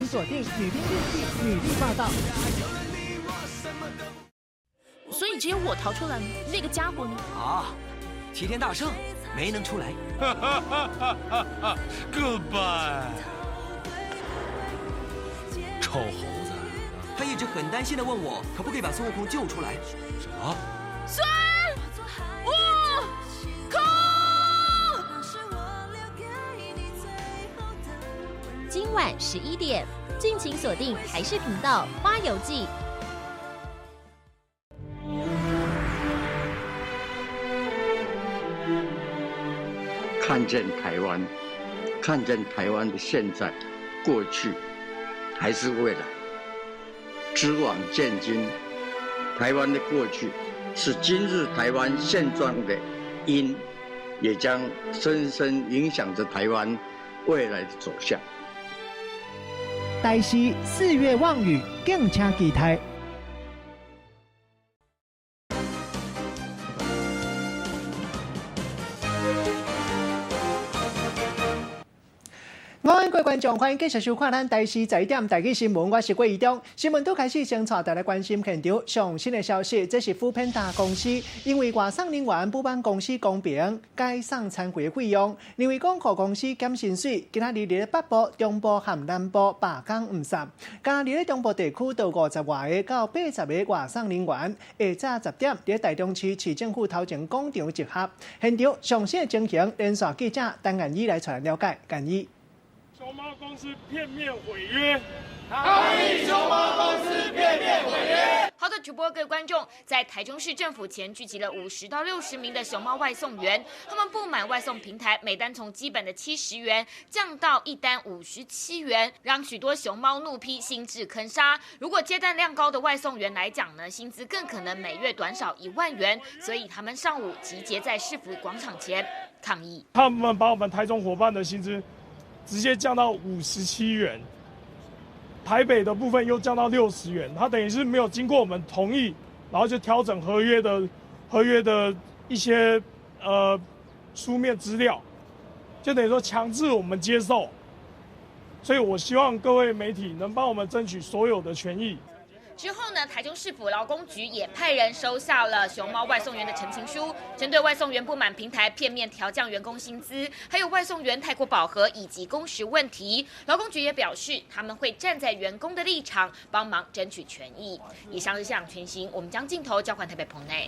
锁定女兵日记女力报道。所以只有我逃出来了，那个家伙呢？啊，齐天大圣没能出来。Goodbye。臭猴子，他一直很担心地问我，可不可以把孙悟空救出来？什么？孙悟空！今晚11点，敬请锁定台视频道《花游记》。看见台湾，看见台湾的现在、过去，还是未来。知往见今，台湾的过去是今日台湾现状的因，也将深深影响着台湾未来的走向。台视4月望雨，敬请期待。各位观众，欢迎继续收看咱台视11点台语新闻，我是郭怡中。新闻都开始先带大家关心现场上新的消息，这是富片大公司因为外送人员不帮公司公平改送餐费费用，因为讲公司减薪水，今仔日伫北部、中部和南部罢工唔散。今日咧中部地区到50外个到80个外送人员，下早10点伫台中市市政府头前广场集合。现场上新的情形，连线记者陈彦仪来传了解。彦仪。熊猫公司片面违约，抗议熊猫公司片面违约。好的，主播各位观众，在台中市政府前聚集了50到60名的熊猫外送员，他们不满外送平台每单从基本的70元降到一单57元，让许多熊猫怒批心智坑杀。如果接单量高的外送员来讲呢，薪资更可能每月短少1万元，所以他们上午集结在市府广场前抗议。他们把我们台中伙伴的薪资直接降到57元，台北的部分又降到60元，他等于是没有经过我们同意，然后就调整合约的一些书面资料，就等于说强制我们接受。所以我希望各位媒体能帮我们争取所有的权益。之后呢，台中市府劳工局也派人收下了熊猫外送员的陈情书，针对外送员不满平台片面调降员工薪资，还有外送员太过饱和以及工时问题，劳工局也表示他们会站在员工的立场，帮忙争取权益。以上是现场全新，我们将镜头交还台北棚内。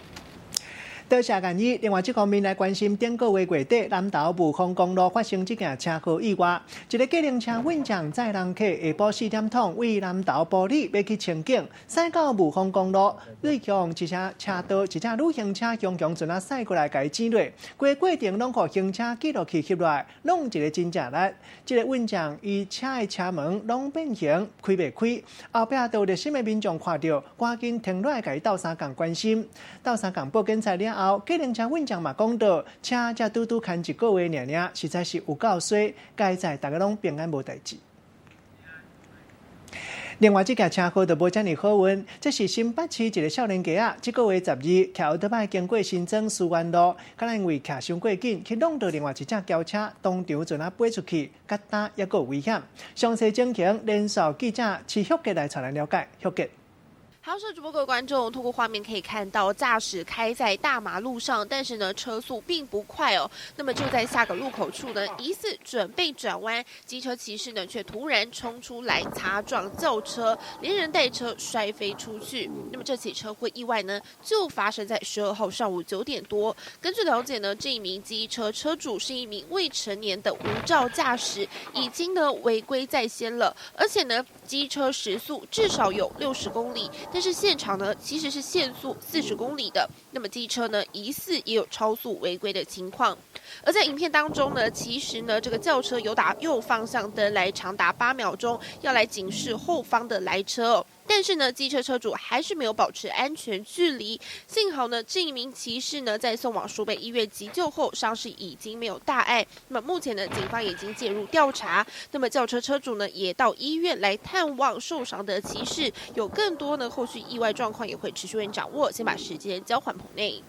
多谢建议。另外，这方面来关心，顶个月底，南投雾峰公路发生这件车祸意外，一个计程车运将载人客下晡4点钟为南投埔里要去清境，驶到雾峰公路，对向一车车道一架旅行车强准啊驶过来，甲伊挤落，规个过程拢互行车记录器翕落来，弄一个真正力。这个运将伊车的车门拢变形，开袂开，后壁都有热心的民众看到，赶紧停落来，甲伊斗相共关心，斗相共报警才了。计程车运将嘛讲到，车才拄开1个月尔，实在是有够衰，该在大家拢平安无代志。另外，这架车祸就无遮尔好运，这是新北市一个少年家这个月12，骑奥特曼经过新庄思源路，可能因为骑伤过紧，去弄到另外一架轿车，当场就那飞出去，甲打也有危险。详细情形，连线记者徐旭杰来传来了解。旭杰。好，是主播各位观众，透过画面可以看到，驾驶开在大马路上，但是呢，车速并不快哦。那么就在下个路口处呢，疑似准备转弯，机车骑士呢却突然冲出来擦撞轿车，连人带车摔飞出去。那么这起车祸意外呢，就发生在12号上午9点多。根据了解呢，这一名机车车主是一名未成年的无照驾驶，已经呢违规在先了，而且呢，机车时速至少有60公里。但是现场呢，其实是限速40公里的。那么机车呢，疑似也有超速违规的情况。而在影片当中呢，其实呢，这个轿车有打右方向灯来长达8秒钟，要来警示后方的来车哦。但是呢，机车车主还是没有保持安全距离。幸好呢，这一名骑士呢，在送往树北医院急救后，伤势已经没有大碍。那么目前呢，警方已经介入调查。那么轿车车主呢，也到医院来探望受伤的骑士。有更多呢，后续意外状况也会持续掌握。先把时间交还棚内。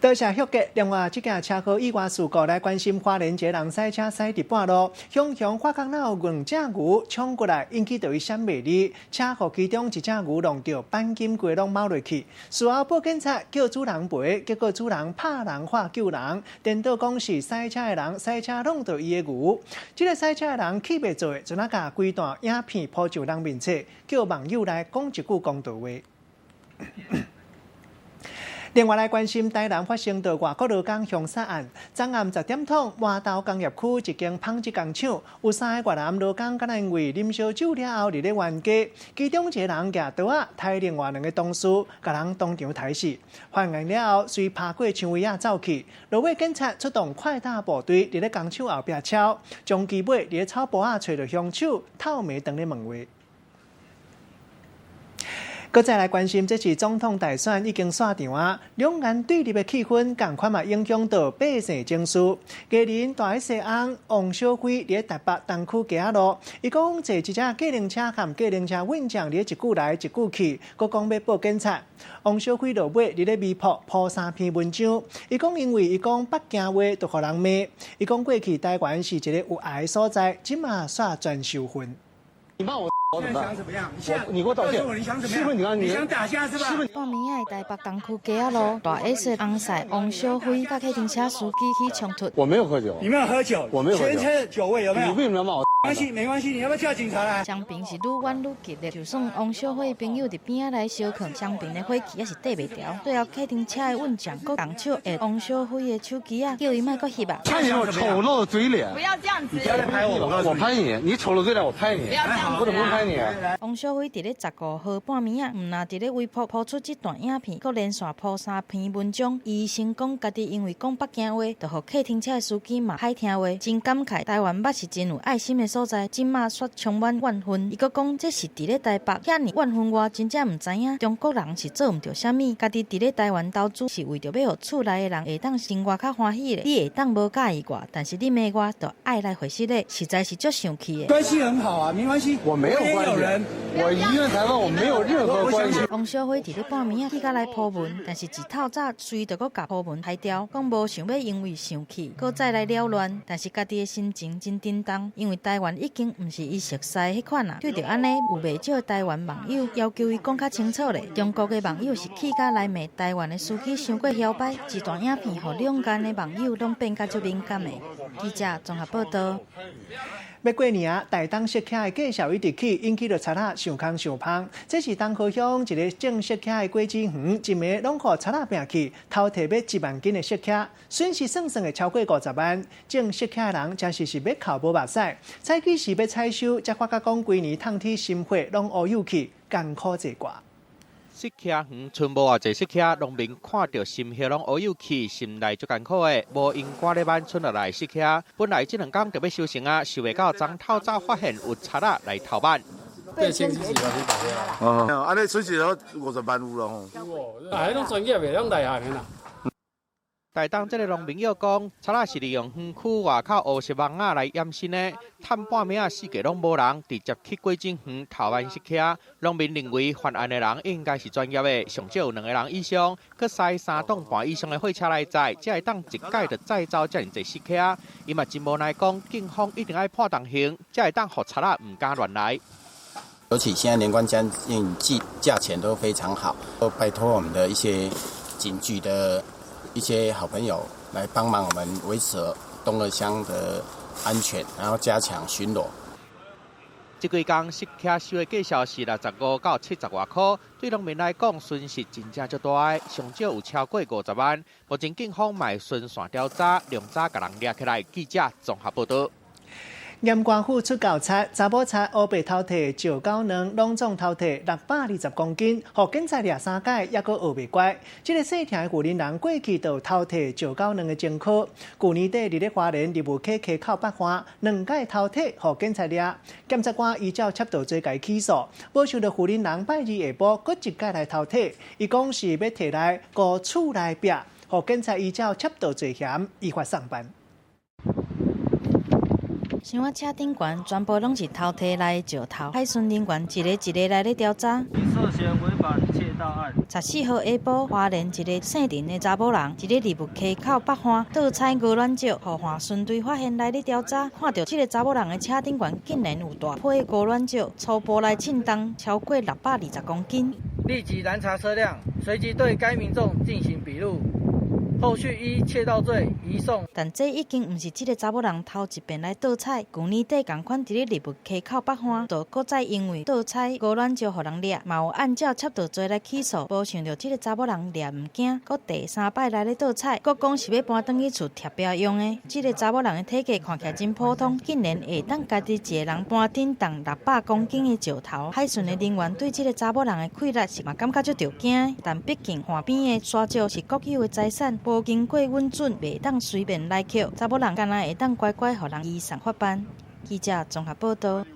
多谢许哥。另外，这件车祸意外事故来关心花莲一个人赛车驶伫半路，向发觉有5只牛冲过来，引起到伊闪袂离，车祸其中一只牛弄到钣金柜拢猫落去。事后报警察叫主人赔，结果主人拍人话救人，颠倒讲是赛车的人赛车弄到伊的牛。这个赛车的人气袂做，就那甲规段影片抛上人面册，叫网友来讲一句公道话。另外来关心台南发生的外国劳工凶杀案，昨暗10点钟，麻豆工业区一间纺织工厂，有3个越南劳工，敢因为啉烧酒了后，伫咧冤家，其中一个人举刀仔刣另外2个同事，甲人当场刣死。犯案了后，随爬过墙围走去。落尾警察出动快打部队，伫咧工厂后壁抄，将其尾伫咧草坡仔找到凶手，透暝当咧问话。搁再来关心，这次总统大选已经散场啊，两岸对立的气氛同款嘛影响到百姓情绪。家人大西翁王小辉伫台北东区街仔路，伊讲坐一只计程车和计程车运将伫一句来一句去，佮讲要报警察。王小辉落尾伫咧微博抛3篇文章，伊讲因为伊讲北京话就互人骂，伊讲过去台湾是一个有爱的所在，即马煞全受愤。你骂我怎么办？想怎么样？你给我道歉。你想怎么样？是不是你刚你想打架是吧？半暝仔台北东区街仔路，大 S 翁婿王小辉甲计程车司机起冲突。我没有喝酒。你没有喝酒？我没有喝酒。全车酒味有没有？你为什么要骂我？没关系，你要不要叫警察来？江平是愈冤愈激烈，就算王小辉朋友伫边仔来相劝，江平的火气也是挡袂牢。最后计程车的运将佫动手下王小辉的手机啊，叫伊莫佫翕啊。看见我丑陋的嘴脸。不要这样子。你不要再拍我，我拍你。你丑陋嘴脸，我拍你。不要这样子。我怎么会拍你？王小辉伫咧15号半暝仔，毋但伫咧微博抛出这段影片，佫连续抛3篇文章。伊先讲家己因为讲北京话，就互计程车的司机嘛歹听话，真感慨台湾捌是真有爱心的所在，今嘛却充满怨恨。伊佫讲这是伫咧台北遐尼怨恨我，真正毋知影中国人是做毋着啥物，家己伫咧台湾投资是为着要互厝内的人会当生活较欢喜的。你会当无介意我，但是你骂我，就爱来回事的，实在是足生气的。关系很好啊，没关系。我没有关系。我移院台湾，我没有任何关系。王小辉伫咧半暝仔起甲来铺文，但是一透早随着佫甲铺文拆掉，讲无想要因为生气，佫再来扰乱。但是家己的心情真震动，因为台湾已经毋是伊熟悉迄款啊。对着安尼，有袂少台湾网友要求伊讲较清楚咧。中国的网友是气甲来骂台湾的司机伤过摇摆，一段影片，互两岸的网友拢变甲足敏感的。记者综合报道。要过年啊，台东石徛的介绍一直起，引起了贼仔上空上芳。这是东河乡一个种石徛的果子园，一暝拢互贼仔拼去，偷摕要1万斤的石徛，损失算的超过50万。种石徛的人真是要哭无目屎，采取时要采收，才发觉讲规年烫铁心血拢乌有去，艰苦坐挂。石徛园剩无偌济石徛，农民看到心血拢乌有去，心内足艰苦的。无因瓜咧挽村落来石徛，本来这2天就要收成啊，想袂到昨透早发现有贼仔来偷挽。8千几万去打的啊！安尼损失了50万有了吼。啊，迄种专业的，拢内行的啦。台东这个农民又讲，贼仔是利用园区外口50网仔来掩身的，探半暝四界拢无人，直接去果子园偷挽石徛。农民认为犯案的人应该是专业的，上少有2个人以上，佮驶3吨半以上的货车来载，才会当一届就载走遮尔侪石徛。伊嘛真无奈讲，警方一定要判重刑，才会当互贼仔唔敢乱来。尤其现在年关将近，价钱都非常好，都拜托我们的一些警局的一些好朋友来帮忙我们维持东河乡的安全，然后加强巡逻。这几天石徛收的价少是65到70外块，对农民来讲损失真正足大，上少有超过50万。目前警方卖顺线调查，量早甲人抓起来。记者综合报道。盐官府出教贼，查某贼乌白偷摕石狗卵，拢总偷摕620公斤，互警察抓3届，也阁学袂乖。这个细条的富人人过去就偷摕石狗卵的前科，去年底伫咧花莲立务溪溪口北岸2届偷摕，互警察抓。检察官依照窃盗罪甲起诉，保想到富人人拜二下晡阁一届来偷摕，伊讲是要摕来搁厝内壁，互警察依照窃盗罪嫌依法上班。箱仔车顶悬全部拢是偷摕来的石头，海巡人员一个一个来咧调查。涉嫌违反窃盗案。14号下晡，花莲一个姓陈的查某人，一个入木溪口北岸倒采鹅卵石，互花巡队发现来咧调查，看到这个查某人的车顶悬竟然有大批鹅卵石，初步来称重超过620公斤。立即拦查车辆，随即对该民众进行笔录。后续依窃盗罪移送。但这已经不是这个查某人头一遍来盗采，去年底同款伫咧立木溪口北岸，就搁再因为盗采鹅卵石，互人掠，嘛有按照窃盗罪来起诉。无想到这个查某人掠物件，搁第3摆来咧盗采，搁讲是要搬转去厝贴标用的。这个查某人的体格看起来真普通，竟然会当家己一个人搬顶重600公斤的石头。海巡的人员对这个查某人的气力是嘛感觉足着惊，但毕竟岸边的沙石是国有的财产。无经过允准，袂当随便来捡。查某人敢若会当乖乖，互人移送法办。记者综合报道。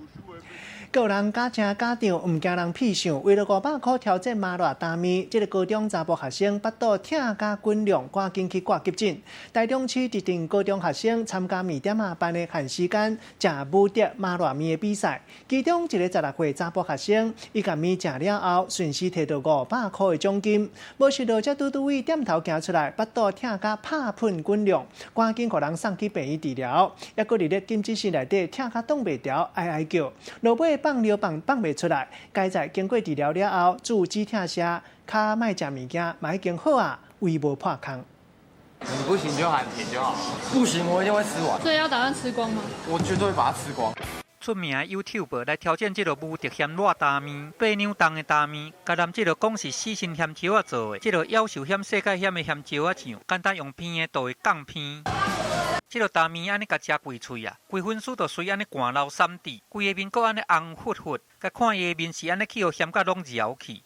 个人加正家长唔惊人屁上，为了500块挑战麻辣大面，这个高中查甫学生巴肚疼加滚量，赶紧去挂急诊。台中市特定高中学生参加米点啊办的限时间食武德麻辣面的比赛，其中一个16岁查甫学生，伊甲面食了后，顺势摕到500块的奖金。无想到这拄位点头行出来，巴肚疼加拍喷滚量，赶紧互人送去病院治疗，抑搁伫咧急诊室内底疼甲挡袂牢，哀哀叫，落尾放尿放袂出来，该在经过治疗了后，注止疼痧，卡卖食物件，嘛已经好啊，胃无破空。你不行就喊停就好，不行我一定会吃完。所以要打算吃光吗？我绝对会把它吃光。出名的 YouTuber 来挑战这个无敌咸辣大面，8两重的大面，甲咱这个讲是死神咸椒仔做的，这个夭寿咸世界咸的咸椒仔酱，简单用片的都会降片。这个大面安尼甲食规喙啊，规分数就随安尼寒流3滴，规个面搁安尼红忽忽，甲看伊的面是安尼去互咸甲拢绕去。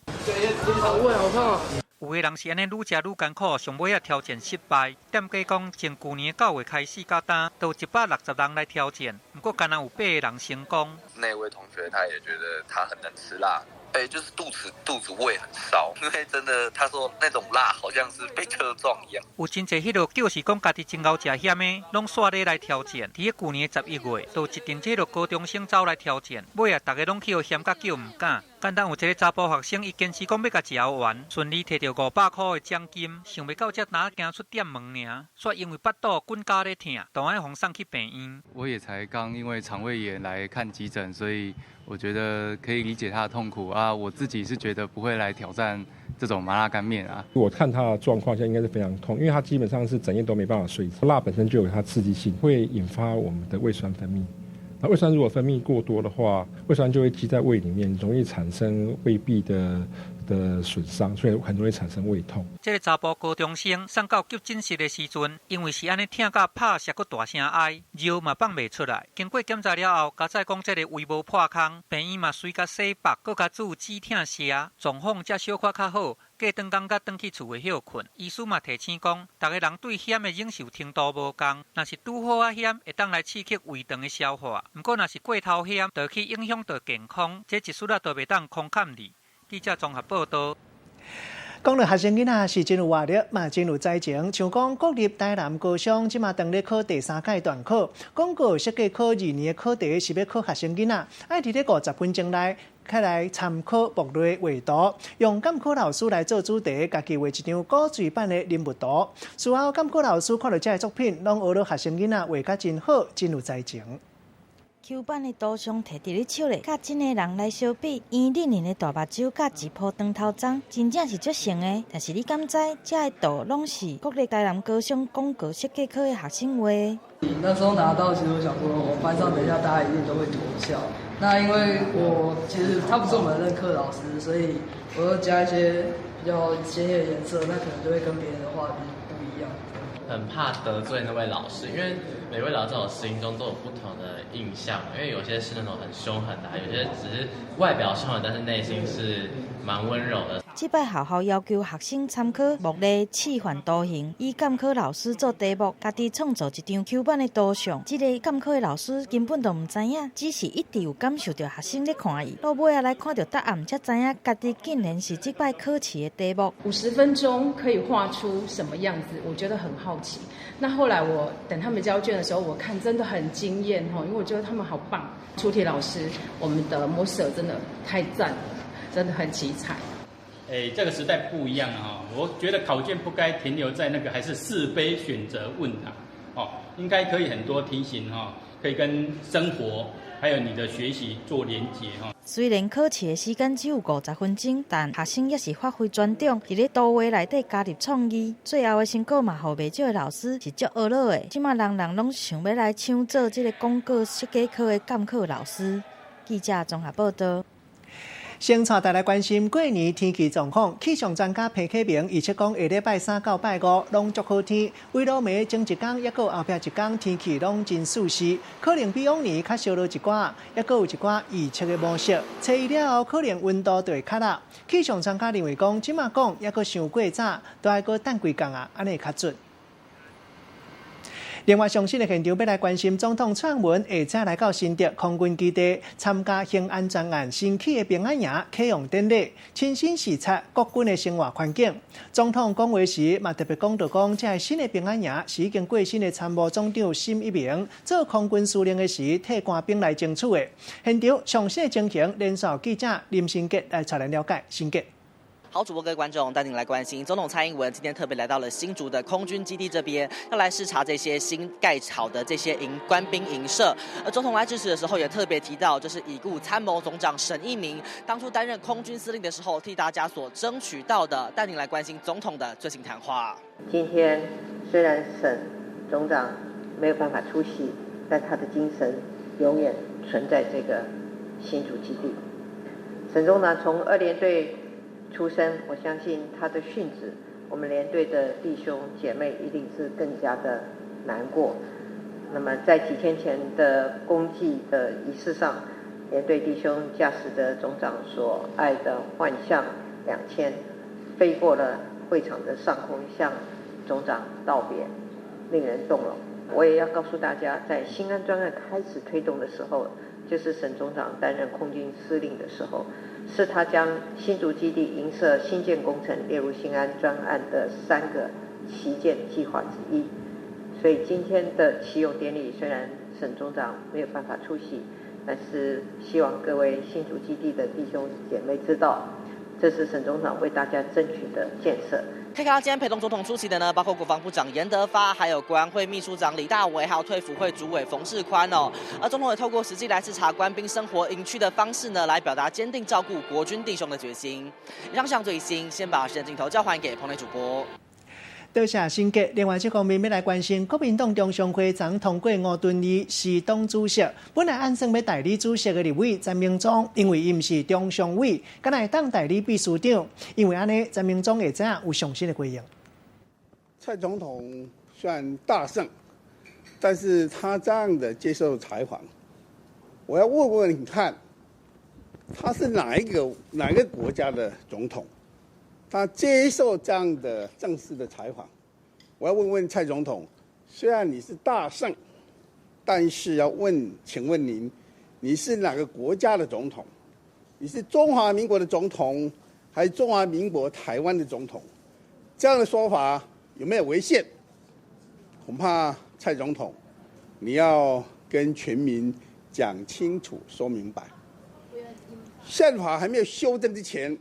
好胃好痛。有个人是安尼愈食愈艰苦，上尾啊挑战失败。店家讲，从去年9月开始到今，都有160人来挑战，不过敢若有8个人成功。那位同学他也觉得他很能吃辣。就是肚子胃很烧，因为真的他说那种辣好像是被车撞一样。有真侪迄落就是讲家己真够食咸的，拢煞咧来挑战。伫去年11月，都有一阵这落高中生走来挑战，尾啊大家拢去互咸甲叫唔敢。简单有一个查甫学生，伊坚持讲要甲食完，顺利摕到500块的奖金。想袂到这哪行出店门尔，煞因为巴肚滚加咧疼，当然送上去病院。我也才刚因为肠胃炎来看急诊，所以我觉得可以理解他的痛苦啊。我自己是觉得不会来挑战这种麻辣干面啊。我看他的状况下应该是非常痛，因为他基本上是整夜都没办法睡。辣本身就有它刺激性，会引发我们的胃酸分泌。那胃酸如果分泌过多的话，胃酸就会积在胃里面，容易产生胃壁的损伤，所以很容易产生胃痛。这个查甫高中生送到急诊室的时阵，因为是安尼疼到拍舌佮大声哀，尿嘛放袂出来。经过检查了后，加再讲这个胃无破空，病院嘛随甲洗白，佮甲注止疼痧，状况才小可较好。过顿工甲转去厝会休困，医师嘛提醒讲，大家人对咸的忍受程度无同，若是拄好啊咸，会当来刺激胃肠的消化；不过若是过头咸，就去影响到健康，这一丝仔都袂当空看你。记者综合报道。讲到学生囡仔是真有活力，嘛真有才情。像讲国立台南高商即马当咧考第3届段考，广告设计考2年的考题是要考学生囡仔，爱伫咧50分钟内开来参考目录画图，用监考老师来做主题，家己画一张古锥版的人物图。事后监考老师看到这个作品，拢学到学生囡仔画甲真好，真有才情。Q 版的图像摕伫咧手咧，甲真诶人来相比，圆润润的大目睭甲一铺长头鬃，真正是足像诶。但是你敢知，这个图拢是国立台南高商广告设计科的学生画的？那时候拿到，其实我想说，我班上等一下大家一定都会偷笑。那因为其实他不是我们的任课老师，所以我要加一些比较鲜艳的颜色，那可能就会跟别人的画笔不一样。很怕得罪那位老师，因为每位老师在我心中都有不同的印象，因为有些是那种很凶狠的，有些只是外表凶狠，但是内心是蛮温柔的。这摆校校要求学生参考目例示范图形，以监考老师做题目，家己创造一张 Q 版的图像。这个监考的老师根本都唔知影，只是一直有感受到学生咧看伊，到尾来看到答案，才知影家己竟然是这摆考试的题目。50分钟可以画出什么样子？我觉得很好奇。那后来我等他们交卷的时候，我看真的很惊艳哈，因为我觉得他们好棒。出题老师，我们的模舍真的太赞了，真的很奇才。这个时代不一样了哈，我觉得考卷不该停留在那个还是是非选择问答，应该可以很多题型哈，可以跟生活还有你的学习做连结哈。虽然考试的时间只有50分钟，但学生也是发挥专长，伫咧图画内底加入创意。最后的成果嘛，互袂少的老师是足懊恼的。即马人人拢想要来抢做这个广告设计科的监考老师。记者综合报道。先带大家关心过年天气状况。气象专家裴启明预测讲，下礼拜3到拜5拢足好天，唯落暝前一天，也有后壁一天天气拢真舒适，可能比往年较少落一寡，也有一寡预测的模式。初一了后，可能温度就会较热。气象专家认为讲，即马讲也阁伤过早，都要阁等几天啊，安尼较准。另外，上新的现场要来关心总统蔡英文下晡来到新竹空军基地参加兴安专案新起的平安夜启用典礼，亲身视察国军的生活环境。总统讲话时，嘛特别讲到讲，这新的平安夜是已经过身的参谋总长辛一鸣做空军司令的时替官兵来争取的。现场详细的情形，连线记者林新杰来带来了解。新杰。好，主播各位观众，带您来关心总统蔡英文今天特别来到了新竹的空军基地这边，要来视察这些新盖好的这些官兵营舍。而总统来致辞的时候也特别提到，这是已故参谋总长沈一鸣当初担任空军司令的时候替大家所争取到的。带您来关心总统的最新谈话。今天虽然沈总长没有办法出席，但他的精神永远存在这个新竹基地。沈总长从2连队出生，我相信他的殉职，我们连队的弟兄姐妹一定是更加的难过。那么在几天前的公祭的仪式上，连队弟兄驾驶着总长所爱的幻象2000，飞过了会场的上空，向总长道别，令人动容。我也要告诉大家，在兴安专案开始推动的时候，就是沈总长担任空军司令的时候，是他将新竹基地营舍新建工程列入兴安专案的3个旗舰计划之一。所以今天的启用典礼，虽然沈总长没有办法出席，但是希望各位新竹基地的弟兄姐妹知道，这是沈总长为大家争取的建设。可以看到今天陪同总统出席的呢，包括国防部长严德发，还有国安会秘书长李大为，还有退辅会主委冯世宽哦。而总统也透过实际来视察官兵生活营区的方式呢，来表达坚定照顾国军弟兄的决心。以上最新，先把时间镜头交还给棚内主播。多谢新杰。另外，这方面要来关心，国民党中常会昨通过吴敦义是党主席，本来按算要代理主席的立委詹明忠，因为伊唔是中常委，敢来当代理秘书长，因为安尼詹明忠会知影有上新的回应。蔡总统虽然大胜，但是他这样的接受采访，我要问问你看，他是哪个国家的总统？他接受这样的正式的采访，我要问问蔡总统，虽然你是大胜，但是要请问您，你是哪个国家的总统？你是中华民国的总统，还是中华民国台湾的总统？这样的说法有没有违宪？恐怕蔡总统，你要跟全民讲清楚、说明白。宪法还没有修正之前，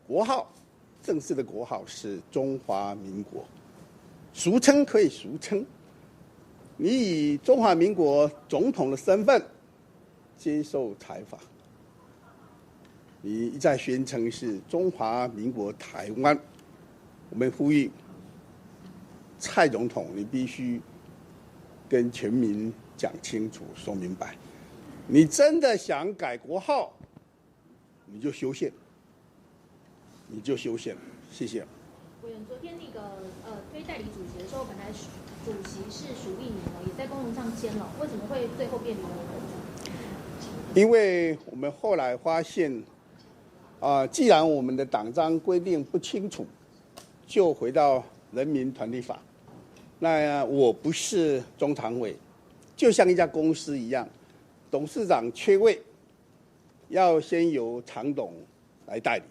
国号，正式的国号是中华民国，俗称可以俗称。你以中华民国总统的身份接受采访，你一再宣称是中华民国台湾。我们呼吁蔡总统，你必须跟全民讲清楚、说明白。你真的想改国号，你就修宪。你就修宪了，谢谢。委员，昨天那个推代理主席的时候，本来主席是署一名哦，也在公文上签了，为什么会最后变成我？因为我们后来发现，既然我们的党章规定不清楚，就回到人民团体法。那我不是中常委，就像一家公司一样，董事长缺位，要先由常董来代理，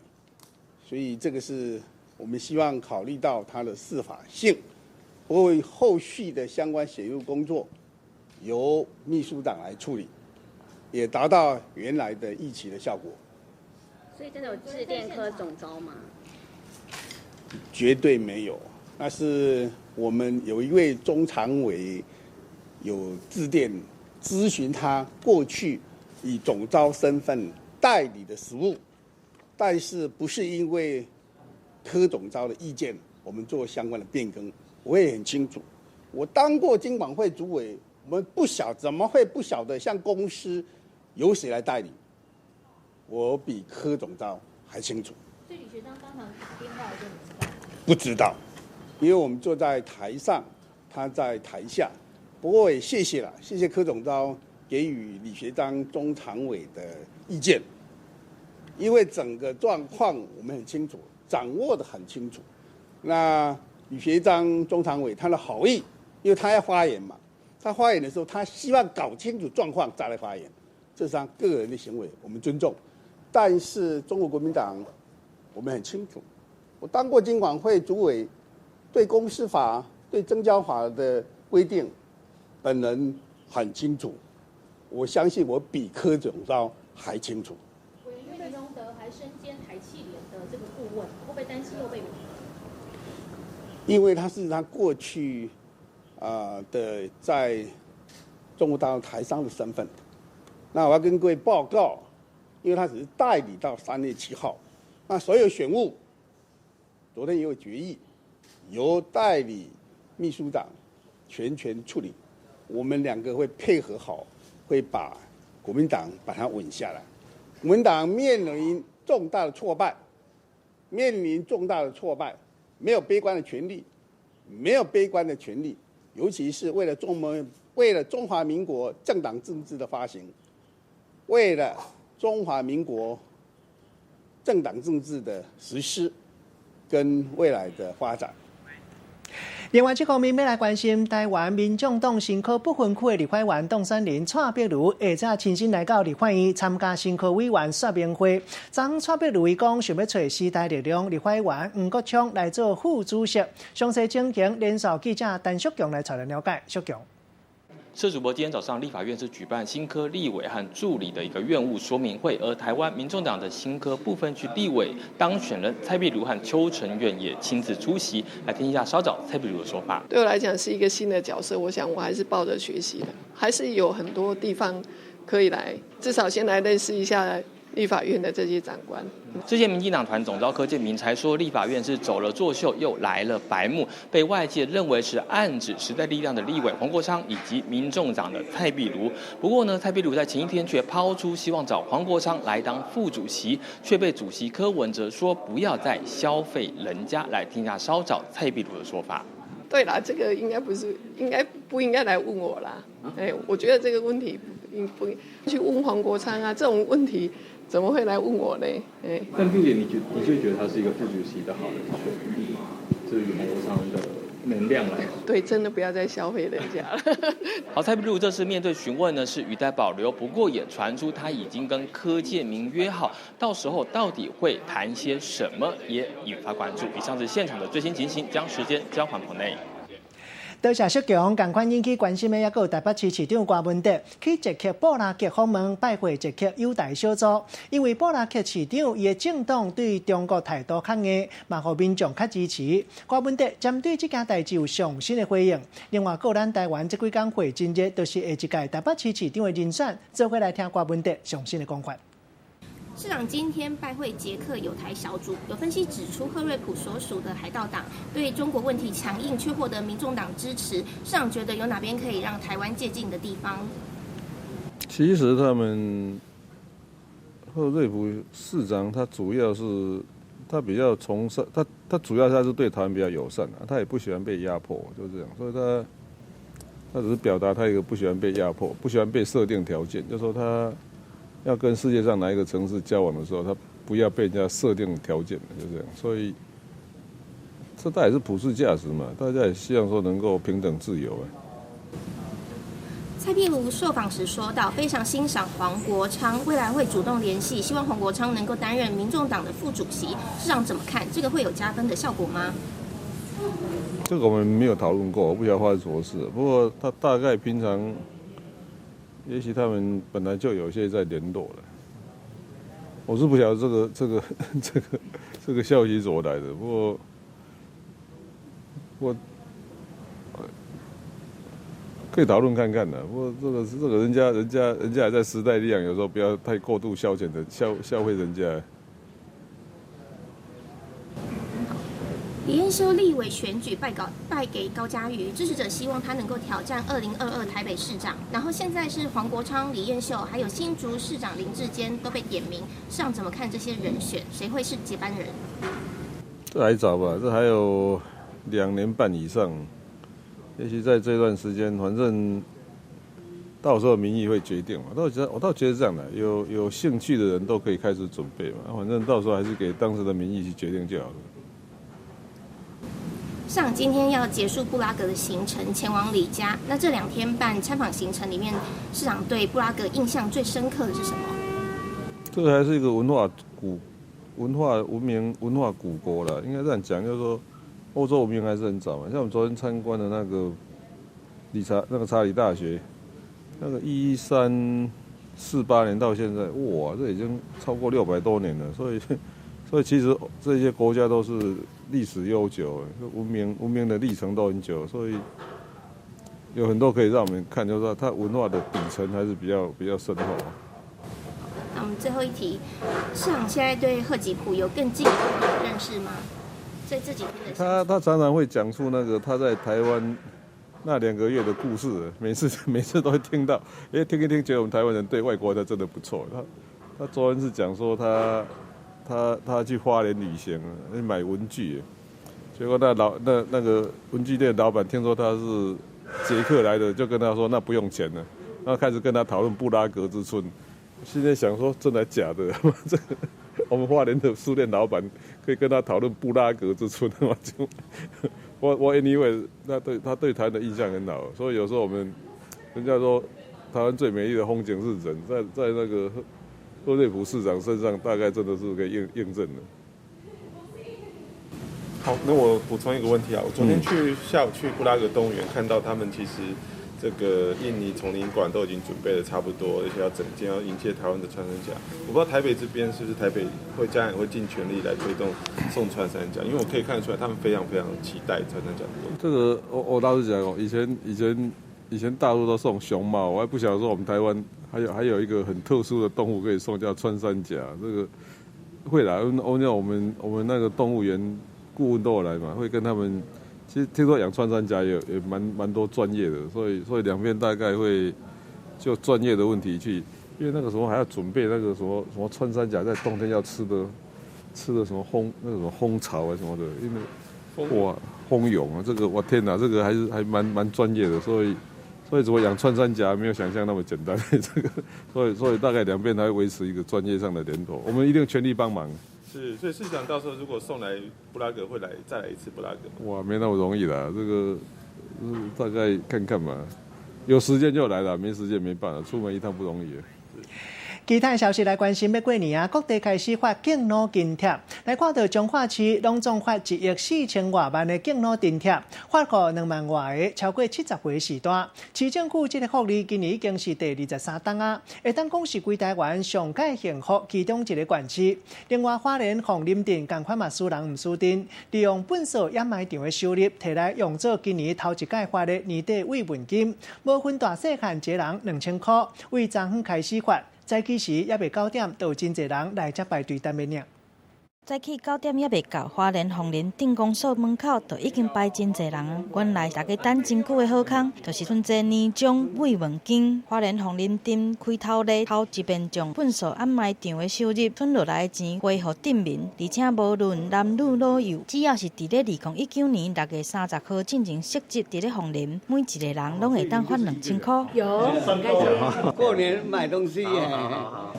所以这个是我们希望考虑到它的适法性，不会后续的相关写入工作由秘书长来处理，也达到原来的预期的效果。所以真的有致电柯总召吗？绝对没有，那是我们有一位中常委有致电咨询他过去以总召身份代理的实务，但是不是因为柯总召的意见，我们做相关的变更。我也很清楚，我当过金管会主委，我们怎么会不晓得像公司由谁来代理？我比柯总召还清楚。所以李学章当场打电话就你知道吗？不知道，因为我们坐在台上，他在台下。不过也谢谢柯总召给予李学章中常委的意见，因为整个状况我们很清楚，掌握得很清楚。那李学章中常委他的好意，因为他要发言嘛，他发言的时候，他希望搞清楚状况再来发言，这是他个人的行为，我们尊重。但是中国国民党，我们很清楚，我当过金管会主委，对公司法、对证交法的规定，本人很清楚。我相信我比柯总召还清楚。委员因为林荣德还身兼台企联的这个顾问，会不会担心又被？因为他是他过去的在中国大陆台商的身份。那我要跟各位报告，因为他只是代理到3月7号，那所有选务昨天也有决议，由代理秘书长全权处理，我们2个会配合好，会把国民党把它稳下来。国民党面临重大的挫败，没有悲观的权利，尤其是为了中华民国政党政治的发行，为了中华民国政党政治的实施跟未来的发展。另外，这方面要来关心台湾民众党新科不分区的立法委员董三林蔡壁如下晝亲身来到立法院参加新科委员说明会。昨蔡壁如伊讲，想要找时代力量立法委员黄国昌来做副主席。详细情形，连线记者陈淑强来采访了解。淑强。社主播今天早上，立法院是举办新科立委和助理的一个院务说明会，而台湾民众党的新科不分区立委当选人蔡壁如和邱成远也亲自出席，来听一下稍早蔡壁如的说法。对我来讲是一个新的角色，我想我还是抱着学习的，还是有很多地方可以来，至少先来认识一下立法院的这些长官。之前民进党团总召柯建铭才说，立法院是走了作秀，又来了白目，被外界认为是暗指时代力量的立委黄国昌以及民众党的蔡壁如。不过呢，蔡壁如在前一天却抛出希望找黄国昌来当副主席，却被主席柯文哲说不要再消费人家。来听一下稍早蔡壁如的说法。对啦，这个应该不应该来问我啦。我觉得这个问题不去问黄国昌啊，这种问题怎么会来问我呢？但并且你就觉得他是一个副主席的好人选，至于黄国昌的能量来。对，真的不要再消费人家了。好，蔡壁如这次面对询问呢是语带保留，不过也传出他已经跟柯建铭约好，到时候到底会谈些什么，也引发关注。以上是现场的最新情形，将时间交还棚内。多谢淑强，同款引起关心的也有台北市市长郭文德去捷克布拉格访问拜会捷克友台小组，因为布拉格市长伊的政党对中国态度较硬，嘛互民众较支持。郭文德针对这件代志有上新的回应。另外，个咱台湾这几天会真热，就是下一届台北市市长的人选，做伙来听郭文德上新的讲法。市长今天拜会捷克友台小组，有分析指出，贺瑞普所属的海盗党对中国问题强硬，却获得民众党支持。市长觉得有哪边可以让台湾借鉴的地方？其实他们贺瑞普市长，他主要是他比较崇尚他主要他是对台湾比较友善啊，他也不喜欢被压迫，就是这样，所以他只是表达他一个不喜欢被压迫，不喜欢被设定条件，就说他要跟世界上哪一个城市交往的时候，他不要被人家设定条件，就这样。所以这大概是普世价值嘛，大家也希望说能够平等自由。蔡壁如受访时说到，非常欣赏黄国昌，未来会主动联系，希望黄国昌能够担任民众党的副主席。市长怎么看？这个会有加分的效果吗？这个我们没有讨论过，我不晓得发生什么事。不过他大概平常，也许他们本来就有些在联络了。我是不晓得这个消息怎么来的。不过我可以讨论看看的。不过这个人家还在时代力量，有时候不要太过度消遣的消费人家。李彦秀立委选举败给高嘉瑜，支持者希望他能够挑战2022台北市长。然后现在是黄国昌、李彦秀，还有新竹市长林智坚都被点名，市长怎么看这些人选？谁会是接班人？这还早吧，这还有2年半以上。也许在这段时间，反正到时候民意会决定嘛。我倒觉得这样的，有兴趣的人都可以开始准备嘛。反正到时候还是给当时的民意去决定就好了。市长今天要结束布拉格的行程，前往李家。那这2天半参访行程里面，市长对布拉格印象最深刻的是什么？这个还是一个文化古国了，应该这样讲，就是说欧洲文明还是很早嘛。像我们昨天参观的那个查理大学，那个1348年到现在，哇，这已经超过600多年了。所以其实这些国家都是历史悠久，文明的历程都很久，所以有很多可以让我们看，就是说它文化的底层还是比较深厚。那我们最后一题，市长现在对贺吉普有更进一步的认识吗？在这几天的他常常会讲出那个他在台湾那2个月的故事，每次都会听到，因为听一听觉得我们台湾人对外国人真的不错。他昨天是讲说他去花莲旅行，买文具，结果那个文具店老板听说他是捷克来的，就跟他说那不用钱了，然后开始跟他讨论布拉格之春。现在想说真的假的？这个我们花莲的书店老板可以跟他讨论布拉格之春吗？我 anyway， 他对台湾的印象很好，所以有时候人家说台湾最美丽的风景是人，在那个贺瑞福市长身上，大概真的是可以验证的。好，那我补充一个问题啊，我昨天下午去布拉格动物园，看到他们其实这个印尼丛林馆都已经准备的差不多，而且要整建，要迎接台湾的穿山甲。我不知道台北这边是不是台北家长会尽全力来推动送穿山甲，因为我可以看得出来他们非常非常期待穿山甲的动物。这个我老实讲哦，以前大陆都送熊猫，我还不晓得说我们台湾还有一个很特殊的动物可以送，叫穿山甲。这个会来，我们那个动物园顾问都有来嘛，会跟他们。其实听说养穿山甲也蛮多专业的，所以两边大概会就专业的问题去，因为那个时候还要准备那个什么穿山甲在冬天要吃的什么烘草啊什么的，因为蜂蛹啊，这个我天哪，这个还蛮专业的，所以怎么养穿山甲没有想象那么简单，这个所以大概两边还会维持一个专业上的联络，我们一定全力帮忙。是，所以市长到时候如果送来布拉格，会再来一次布拉格吗？哇，没那么容易啦，这个大概看看嘛，有时间就来了，没时间没办法，出门一趟不容易。其他消息来关心，要过年啊，各地开始发敬老津贴。来看到彰化市拢总发1亿4千多万的敬老津贴，发给2万外个超过70岁时代。市政府这个福利今年已经是第23档啊，会当讲是规台湾上界幸福其中一个县市。另外，花莲凤林镇同款嘛输人唔输阵，利用本所掩埋场的收入，摕来用作今年头一届发的年底慰问金，无分大细汉，一人2000块，为昨昏开始发。早起时也未9点，都有真侪人来这排队等面领。早起9点也未到，花莲凤林镇公所门口就已经排真侪人啊。原来大家等真久的好康，就是春节年终慰问金。花莲凤林镇开头日头一遍将粪扫掩埋场的收入存落来的钱归予镇民，而且无论男女老幼，只要是伫咧2019年6月30号进行设籍伫咧凤林，每一个人拢会当发2000块。有，过年买东西耶，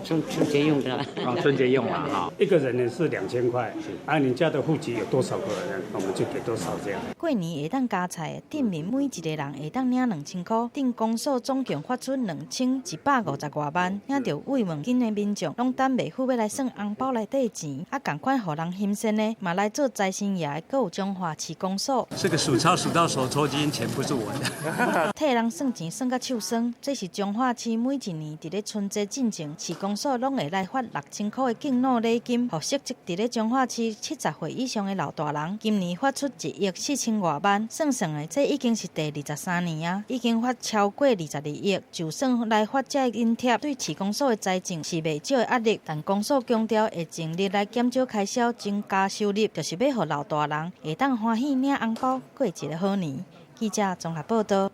春节用的。春节用啊，哈，一个人呢是2000块，你家的户籍有多少个人，我们就给多少这样。过年会当加菜，镇民每一个人会当领2000块，镇公所总共发出2150多万，领到慰问金的民众，拢等袂赴要来算红包内底钱，共款互人欣羡的，嘛来做财神爷的，阁有中华市公所。这个数钞数到手抽筋，钱不是我的。替人算钱算到手酸，这是中华市每一年伫咧春节进前，市公所拢会来发6000块的敬老礼金，互设籍伫咧中华市70岁以上的老大人。今年发出1亿4000多万，算的这已经是第23年啊，已经发超过22亿。就算来发这津贴，对市公所的财政是未少的压力，但公所强调会尽力来减少开销，增加收入，就是要互老大人会当欢喜领红包，过一个好年。记者综合报道。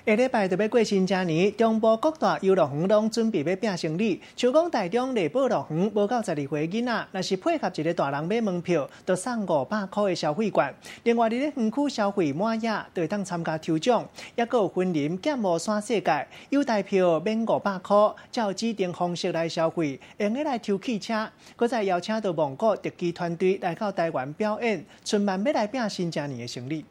下礼拜就要过新正年，中部各大游乐园拢准备要拼生理。像讲台中丽宝乐园无到12岁囡仔，若是配合一个大人买门票，就送500块的消费券。另外，伫咧园区消费满额，就会当参加抽奖，也佫有婚林剑无山世界优待票免500块，照指定方式来消费，用个来抽汽车。佮再邀请到蒙古特技团队来到台湾表演，春晚要来拼新正年的生理。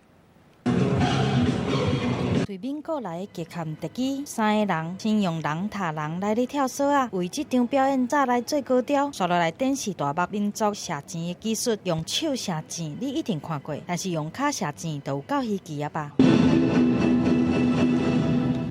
对闽国来的结合特技，3个人先用人踏人来咧跳绳啊，为这场表演早来做高调，刷落来展示大目民族射箭的技术，用手射箭你一定看过，但是用脚射箭就有够稀奇啊吧。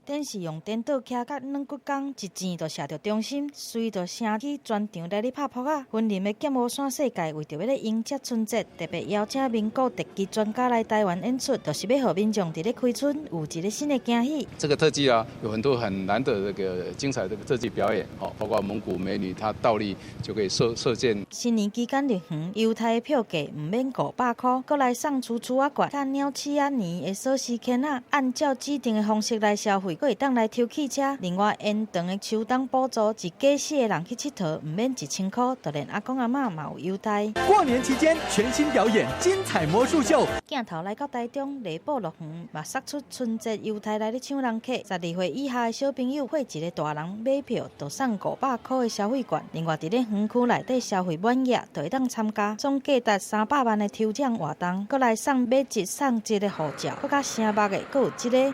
展示用颠倒徛甲软骨弓，一箭就射到中心，随着升起全场来咧拍扑啊！婚林的剑无山世界为着要咧迎接春节，特别邀请民国特技专家来台湾演出，就是要让民众伫咧开春有一个新的惊喜。这个特技啊，有很多很难得的这个精彩的特技表演，包括蒙古美女她倒立就可以射箭。新年期间入园优待票价唔免500块，搁来送厝啊罐、甲鸟鼠啊年的锁匙圈啊，按照指定的方式来消费。会当来抽汽车，另外延长的秋冬补助，一家4个人去佚佗，唔免1000块，就连阿公阿嬷嘛有优待。过年期间全新表演精彩魔术秀，镜头来到台中丽宝乐园，嘛杀出春节优待来咧抢人客。12岁以下的小朋友或一个大人买票，就送500块的消费券。另外，伫咧园区内底消费满额，就会当参加总价达300万的抽奖活动，搁来送买一送一的护照，搁较醒目的，搁有这个。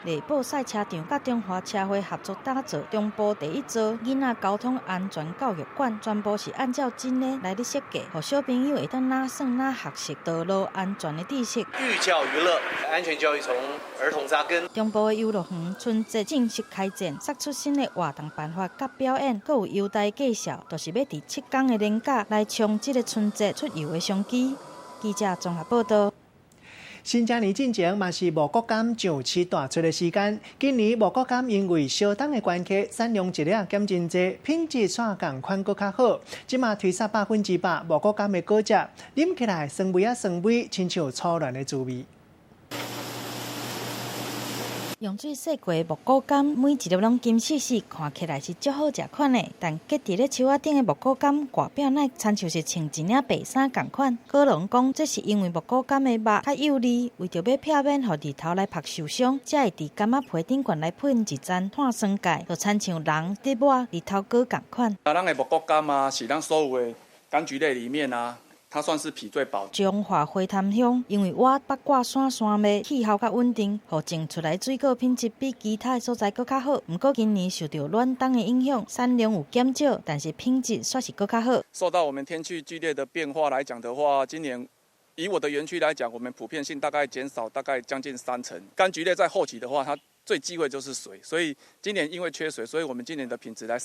丽宝赛车场甲中华车会合作打造中部第一座囡仔交通安全教育馆，全部是按照真的来设计，让小朋友会当哪算哪学习道路安全的知识。寓教于乐，安全教育从儿童扎根。中部的游乐园春节正式开展，杀出新的活动办法甲表演，阁有优待介绍，就是要伫7天的年假来冲这个春节出游的商机。记者综合报道。新正年进前嘛是无国柑上市大出的时间。今年无国柑因为相当的关系，产量一粒减真济，品质煞共款搁较好。即马推出100%无国柑的果汁，啉起来酸味酸味，亲像初恋的滋味。用水洗过的木果柑，每一粒拢金细细，看起来是足好食款的。但结伫咧树仔顶的木果柑，外表乃亲像是穿一领白衫同款。个人讲，这是因为木果柑的肉较幼粒，为着要避免互日头来晒受伤，才会伫柑仔皮顶悬来喷一层碳酸钙，就亲像人伫抹日头膏同款。咱的木果柑啊，是咱所有的柑橘类里面啊。它算是皮最薄。中华花潭乡因为挖八卦山山脉气候较稳定，互种出来水果品质比其他所在搁较好。不过今年受到暖冬的影响，产量有减少，但是品质算是搁较好。受到我们天气剧烈的变化来讲的话，今年以我的园区来讲，我们普遍性大概减少大概将近30%。柑橘类在后期的话，它最忌讳就是水，所以今年因为缺水，所以我们今年的品质来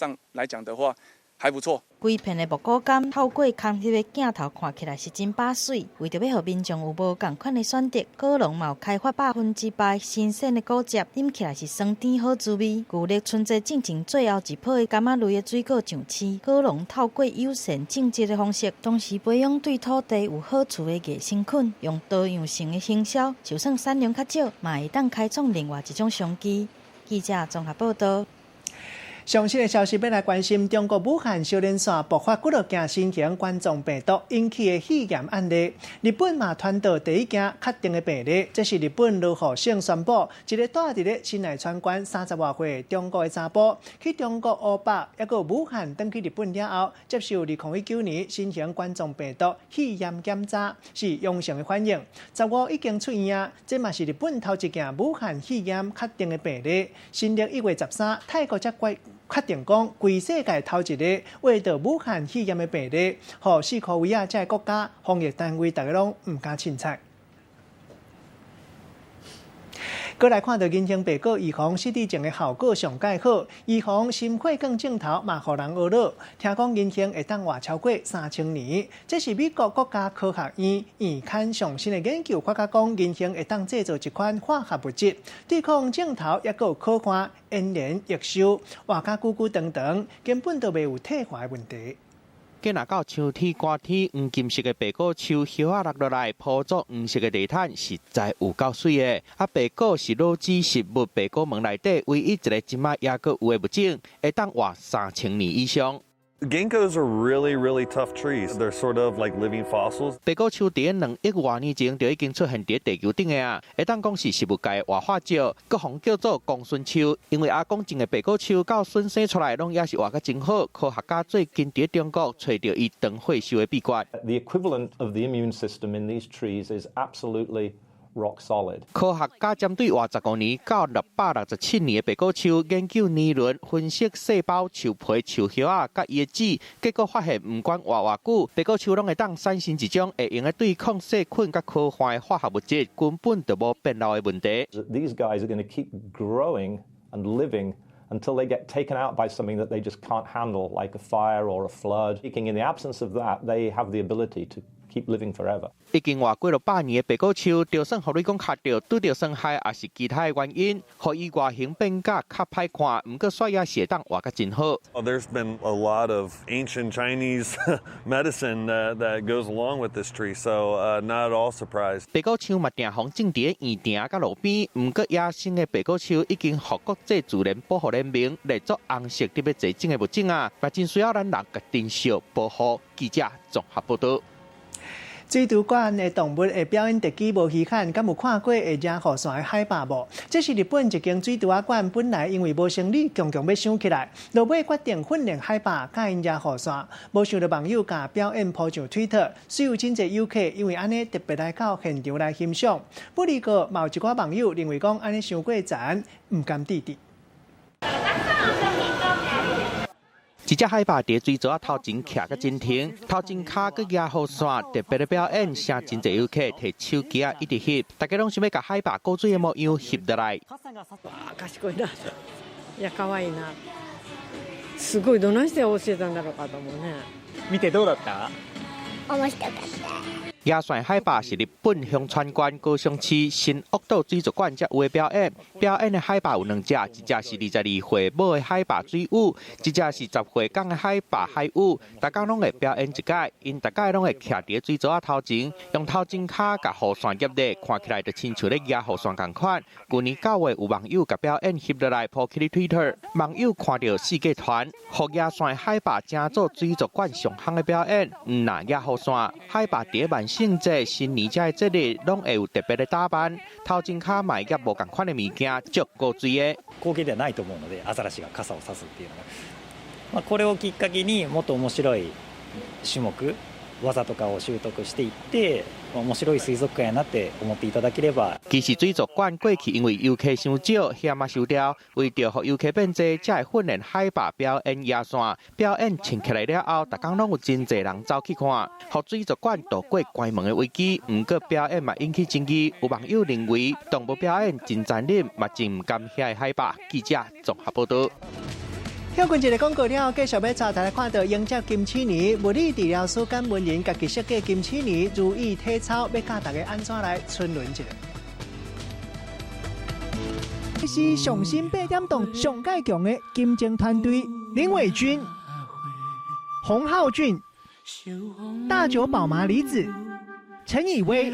讲的话。还不错。规片的木果干透过空翕的镜头看起来是真把水，为着要让民众有无同款的选择，果农嘛有开发100%新鲜的果汁，饮起来是酸甜好滋味。牛力春节进前最后一波的柑仔类的水果上市，果农透过友善种植的方式，同时培养对土地有好处的野生菌，用多样性的行销，就算产量较少，嘛会当开创另外一种商机。记者综合报道。详细的消息要来关心中国武汉少年线爆发骨肉镜新型冠状病毒引起的肺炎案例，日本嘛传到第一件确定的病例，这是日本罗河省宣布，一个住伫咧新来川县30多岁中国的查甫，去中国乌北抑个武汉登去日本了后，接受2019年新型冠状病毒肺炎检查是阳性的反应，15已经出院，这嘛是日本头一件武汉肺炎确定的病例。新历1月13，泰国才确定讲，全世界头一个为着武汉肺炎的病例，和4科维亚这个国家防疫单位大家拢唔敢凊彩。过来看到银杏白果预防失智症的效果上介好，预防心血管镜头嘛，互人懊恼。听讲银杏会当活超过3000年，这是美国国家科学院院刊上新的研究发觉讲，银杏会当制造一款化学物质，对抗镜头也有可看、延年益寿、活甲久久等等，根本都袂有退化的问题。今若到秋天寒天，黄金色的白果树叶啊落落来，铺作黄色的地毯，实在有够水的。啊，白果是裸脂食物，白果门内底唯一一个即马也阁有的物种，会当活3000年以上。Ginkgos are really, really tough trees. They're sort of like living fossils. 白果树伫2亿多年前就已经出现伫地球顶的啊，会当讲是植物界活化石，各行叫做公孙树。因为阿公种的白果树到孙生出来，拢也是活甲真好。科学家最近伫中国找到伊长火寿的秘诀。The equivalent of the immune system in these trees is absolutely rock solid. 科学家针对活15年到667年的白果树研究年轮，分析细胞、树皮、树叶啊，甲叶子，结果发现，不管活偌久，白果树拢会当产生一种会用来对抗细菌甲科幻的化学物质，根本就无变老的问题。These guys are going to keep growing and living until they get taken out by something that they just can't handle, like a fire or a flood. In the absence of that, they have the ability to keep living forever. 已經活過了100年的白果樹，就算互你講卡到拄到傷害，也是其他的原因，互伊外形變甲較歹看，毋過煞也是會當活甲真好。There's been a lot of ancient Chinese medicine that goes along with this tree, so not at all surprised. 白果樹嘛定防種伫院埕甲路邊，毋過野生的白果樹已經獲國際自然保護聯盟列作紅色特別濟種的物種啊，嘛真需要咱人甲珍惜保護。記者綜合報道。水族館的動物的表演特技無稀罕，敢有看過會惹雨傘的海霸無？這是日本一間水族館本來因為無生理，強強要想起來，落尾決定訓練海霸，甲因惹雨傘。無想到網友甲表演鋪上推特，雖有真濟遊客因為安尼特別來到現場來欣賞。不過，嘛有一寡網友認為講安尼傷過殘，唔甘滴滴。一只海霸伫水槽頭前徛個真停，頭前骹佮壓雨傘，特別的表演，讓真濟遊客摕手機一直翕，大家攏想要甲海霸過水的模樣翕落來。賢いな。いや可愛いな。すごいどないして教えたんだろうかと思うね。見てどうだった？面白かった。野生海霸是日本香川县高雄市新屋岛水族馆才有的表演。表演的海霸有2只，一只是22岁母的海霸水舞，一只是10岁公的海霸海舞。大家拢会表演一届，因大家拢会徛伫水槽头前，用头前骹甲雨伞夹咧，看起来就亲像咧压雨伞同款。去年9月有网友甲表演翕落来po起 Twitter， 网友看到世界团，互野生海霸正做水族馆上行的表演，毋那压雨伞，海霸伫万圣节、新年这节日，拢会有特别的打扮，头前骹买夹无共款的物件，足高水的。光景ではないと思うので、アザラシが傘を差すっていうのが、これをきっかけにもっと面白い種目、技とかを習得していって、面白い水族館やなって思っていただければ。其实水族馆过去因为游客伤少，险啊收掉，为着互游客变多，才会训练海霸表演野线。表演穿起来了后，逐工拢有真侪人走去看，互水族馆度过关门的危机。毋过表演嘛引起争议，有网友认为动物表演真残忍，嘛真毋甘遐海霸。记者综合报道。跳过一个广告了，继续要带大家看到迎接金鼠年，物理治疗师简文仁家己设计金鼠年如意体操，要教大家安怎来春轮一下。这是上新8点档上介强的金钟团队：林伟君、洪浩俊、大久保麻里子、陈以威、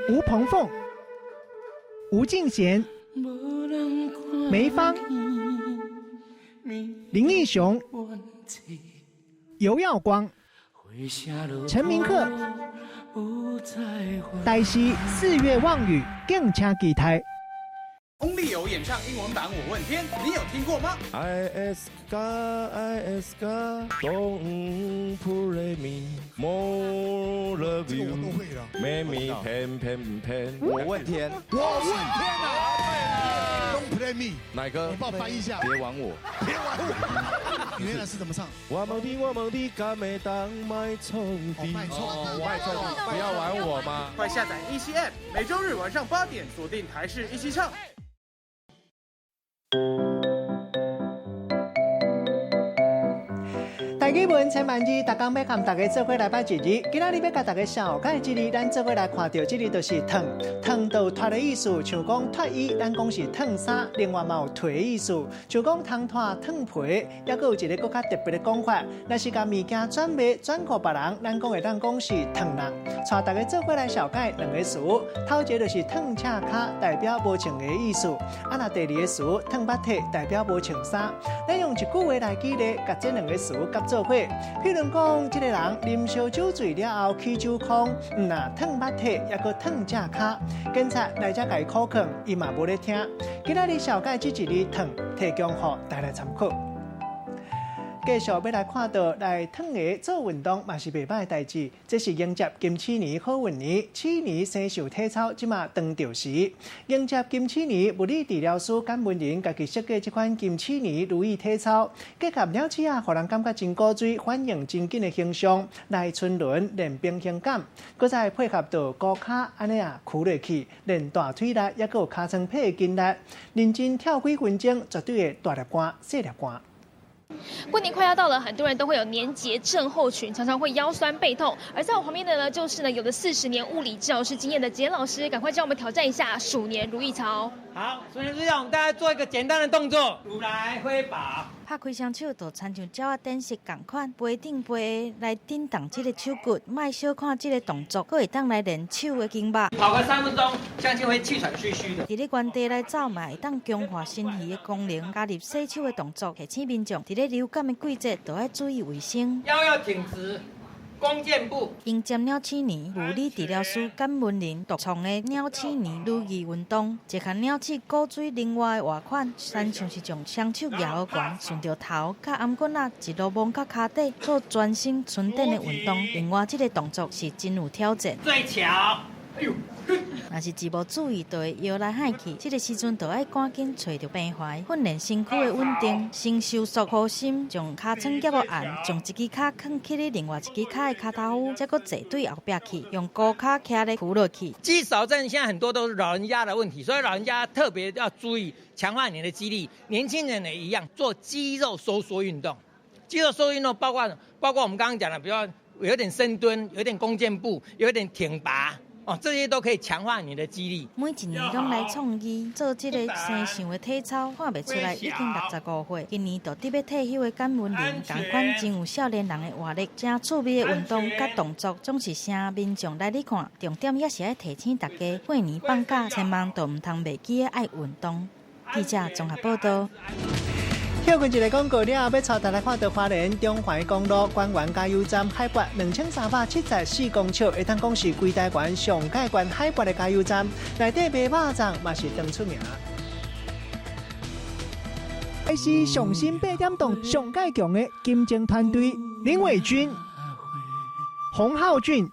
吴鹏凤、吴敬贤、梅芳、林义雄、尤耀光、陈明克、台西4月望雨，更请期待。翁立友演唱英文版《我问天》，你有听过吗 ？I ask God, don't pray me more love you, make me pen。我问天，我问天啊 ！Don't play me， 哪个？你帮我翻译一下。别玩我，别玩我。你原来是怎么唱？我问的，敢没当卖臭的？卖臭，不要玩我吗？快下载17 App， 每周日晚上8点锁定台视一起唱。大家问千万字，大家要和大家做伙来摆一日。今仔日要甲大家小解一日，咱做伙来看到这里就是烫，烫到脱的意思，像讲脱衣，咱讲是烫衫；另外嘛有褪的意思，像讲烫脱、烫皮。也佫有一个更加特别的讲法，若是甲物件转卖转给别人，咱讲会当讲是烫人。带大家做伙来小解两个词，头一个就是烫赤脚，代表无穿的意思；若第二个词烫捌体，代表无穿衫。咱用一句话来举例，甲这两个词夹做伙。譬如讲，这个人啉烧酒醉了后起酒狂，那烫捌体，也佫烫赤脚。警察来遮甲伊考劝，伊嘛无咧听。今仔日小解这一日烫，提供予大家参考。继续要来看到来烫的做运动嘛是袂歹的代志，这是迎接金鼠年好运年，鼠年生寿体操即马当着时。迎接金鼠年，物理治疗师简文仁家己设计这款金鼠年如意体操，结合鸟鼠啊，互人感觉真古锥，反应真紧的形象，来春轮练平衡感，佮再配合到高脚安尼啊屈落去，练大腿力，也佮有尻川皮的筋力，认真跳几分钟，绝对会大力汗、细力汗。过年快要到了，很多人都会有年节症候群，常常会腰酸背痛。而在我旁边的呢，就是呢有着40年物理治疗师经验的简老师，赶快教我们挑战一下鼠年如意操。好，鼠年如意操，我们大家做一个简单的动作，如来挥宝。拍开双手，就亲像鸟仔展示同款，背顶背来震动这个手骨，莫小看这个动作，佫会当来练手的经脉。跑个3分钟，相信会气喘吁吁的。伫咧原地来走嘛，会当强化身体的功能，加入洗手的动作，提醒民众伫咧流感的季节，都要注意卫生。腰要挺直。弓箭步迎接鸟鼠年，物理治疗师简文仁独创的鸟鼠年如意运动，一项鸟鼠古锥另外的外款，咱像是将双手摇悬，顺着头甲颔棍仔一路摸到脚底，做全身纯电的运动。另外，这个动作是真有挑战。最巧，哎呦！若是一无注意，就会摇来害去。这个时阵，就要赶紧找着病怀，训练身躯的稳定，先收缩核心，将脚踭夹到按，将一只脚放起咧另外一只脚的脚头夫，再搁坐对后壁去，用高脚徛咧扶落去。肌少症现在很多都是老人家的问题，所以老人家特别要注意强化你的肌力。年轻人也一样，做肌肉收缩运动。肌肉收缩运动包括我们刚刚讲的，比如有点深蹲，有点弓箭步，有点挺拔。这些都可以强化你的肌力。每一年拢来创意做这个生肖的体操，看不出来已经65岁。今年就特别退休的简文仁，同款真有少年人的活力，真趣味的运动甲动作，总是让民众来你看。重点也是要提醒大家，过年放假千万都唔通忘记爱运动。记者综合报道。跳过一个广告了，要带大家看到花莲中环公路关原加油站海拔2374公尺，会当讲是规台湾上界悬海拔的加油站，内底卖肉粽嘛是当出名。这是上新8点档上界强的金钟团队：林伟君、洪浩俊、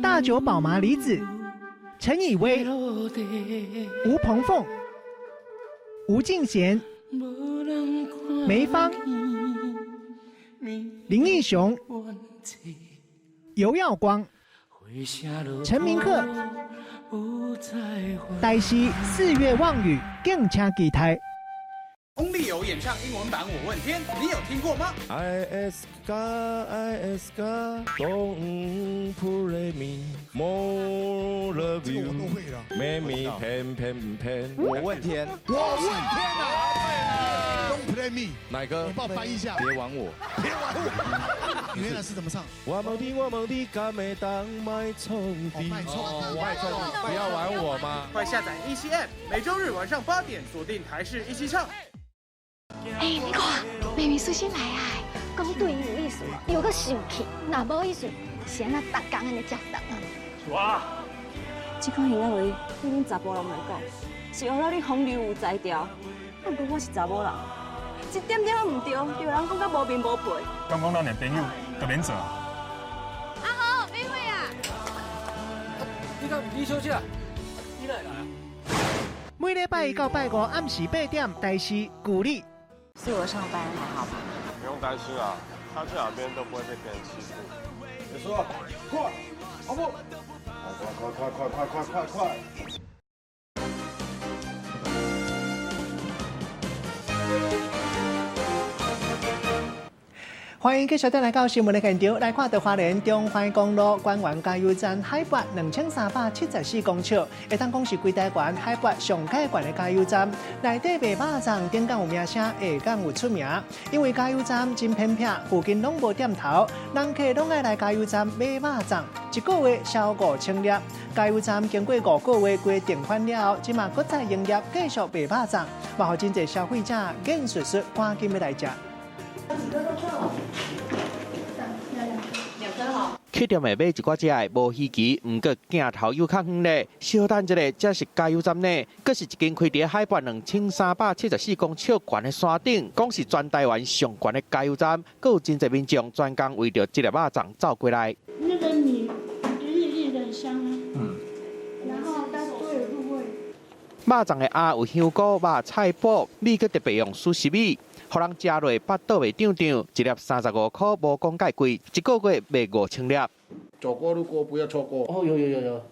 大久保麻里子、陈以威、吴鹏凤、吴敬贤、梅芳、林义雄、尤耀光、陈明克、台西4月望雨，更请期待。翁立友演唱英文版《我问天》，你有听过吗 ？IS 嘎 IS 嘎，Don't pray me more love you， 我都会了。Make me pen pen pen， 我问天，我问天啊 ！Don't play me， 哪个？你帮我翻译一下。别玩我，别玩我。原来是怎么唱？我梦的敢没当卖葱的，卖葱，不要玩我吗？快下载17M，每周日晚上8点锁定台视一起唱。你看，妹妹最新来啊，讲对有意思，又搁生气，那无意思，是安那逐工安尼食饭啊？哇！这款行为对恁查甫人来讲，是学了你风流有才调。不过我是查某人，一点点唔对，就人讲甲无面无皮。刚讲咱的朋友就免做。阿豪，美惠啊！你看你休息啊，你来啊？每礼拜一到拜五暗时8点，台视鼓励。是我上班还好吧？不用担心啊，他去哪边都不会被别人欺负。你说，快，阿布，快！欢迎继续来到新闻的现场，来看到花莲中华公路关湾加油站海拔2374公尺，会当讲是规台湾海拔上高悬的加油站。内底卖肉粽顶港有名声，下港有出名，因为加油站真偏僻，附近拢无店头，人客拢爱来加油站买肉粽，一个月销5000粒。加油站经过5个月规定款了后，即马搁再营业，继续卖肉粽，嘛互真侪消费者眼顺顺，赶紧要来食。去店内买一寡只的无稀奇，毋过镜头又较远咧。小等一下，这是加油站呢，阁是一间开伫海拔2374公尺悬的山顶，讲是全台湾上悬的加油站，阁有真侪民众专工为着这粒肉粽走过来。那个米粒的很香啊，然后它都有入味。肉粽的鸭有香菇、肉菜脯，米阁特别用苏式米。互人食落巴肚袂胀胀，一粒35块，无讲介贵，一个月卖5000粒。走过路过不要错过。哦，有，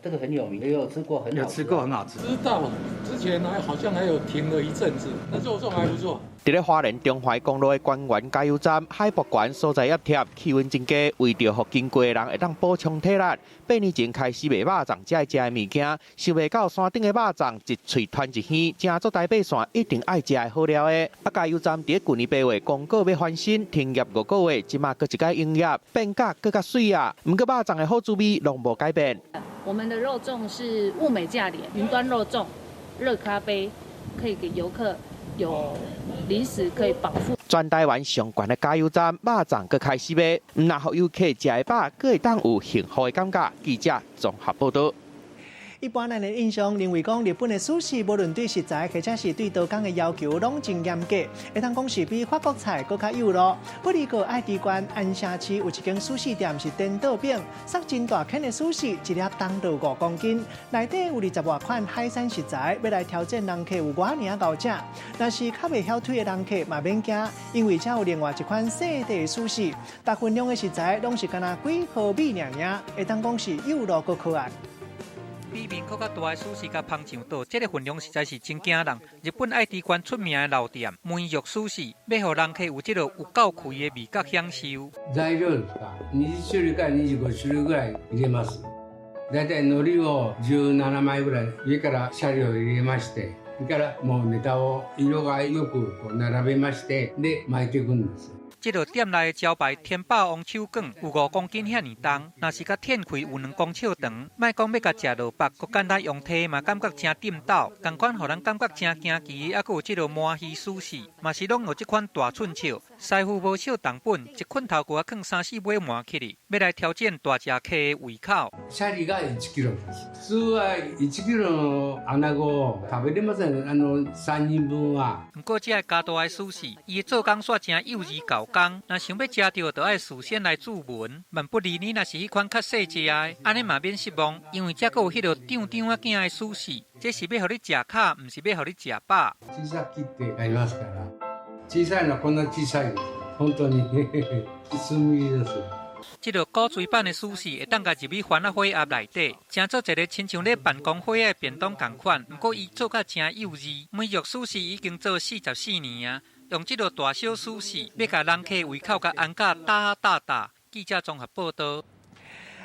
这个很有名，也有吃过，有吃过，很好吃。知道，之前好像还有停了一阵子，那肉粽还不错。伫咧花莲中华公路的关湾加油站，海拔悬，所在压贴，气温真低，为着互经过的人会当补充体力。8年前开始卖肉粽，才会食的物件，想袂到山顶的肉粽一喙团一耳，正做台北线一定爱食的好料的。加油站伫去年8月公告要翻新，停业5个月，即马搁一改营业，变价搁较水啊。毋过肉粽的好滋味拢无改变。我们的肉粽是物美价廉，云端肉粽，热咖啡，可以给游客有零食可以饱腹。全台湾上悬的加油站，肉粽搁开始卖，毋但互游客食的饱，搁会当有幸福的感觉。记者综合报道。一般人的印象认为讲日本的寿司无论对食材或者是对刀工的要求拢真严格，会当讲是比法国菜更较优咯。不离个爱知县安城市有一间寿司店是颠倒饼，塞真大坑的寿司，一粒重到5公斤，内底有20多款海产食材，要来挑战人客有偌尔熬食。但是较袂晓推的人客嘛免惊，因为这有另外一款细地的寿司，大分量的食材拢是干那几毫米尔，会当讲是优咯个可爱。比面较大的寿司甲香肠岛，这个分量实在是真惊人。日本爱知县出名的老店梅肉寿司，要互人客有这个有够开的味觉享受。材料ですか、20種類から25種類ぐらい入れます。だいたい海苔を17枚ぐらい上からシャリを入れまして、それからもうネタを色がよくこう並べまして、で巻いていくんです。这个店内的招牌天霸王手卷有5公斤遐尼重，若是甲天开有2公尺长，莫讲要甲食落腹，佮简单用体嘛，感觉真颠倒。同款，互人感觉真惊奇，还佫有这个麻鱼寿司，嘛是拢有这款大寸尺，师傅无少重本，一捆头骨啊放3、4尾麻起哩，要来挑战大食客的胃口。シャリが1キロです。普通は1キロの穴子を食べれません。3人分は。不过这加大的寿司，伊做工煞真幼稚搞。若想要食到，就爱事先来注文。万不离你若是迄款较细只的，安尼嘛免失望，因为这个有迄个张啊囝的寿司，这是要互你食卡，唔是要互你食饱。小さく切ってありますから。小さいのはこんな小さいです。本当に数ミリです。这个古锥版的寿司会当家入去番仔火鸭内底，正做一个亲像咧办公火鸭便当同款，不过伊做甲真幼稚。每肉寿司已经做44年啊，用这个大小寿司要甲人客胃口甲安甲打。记者综合报道。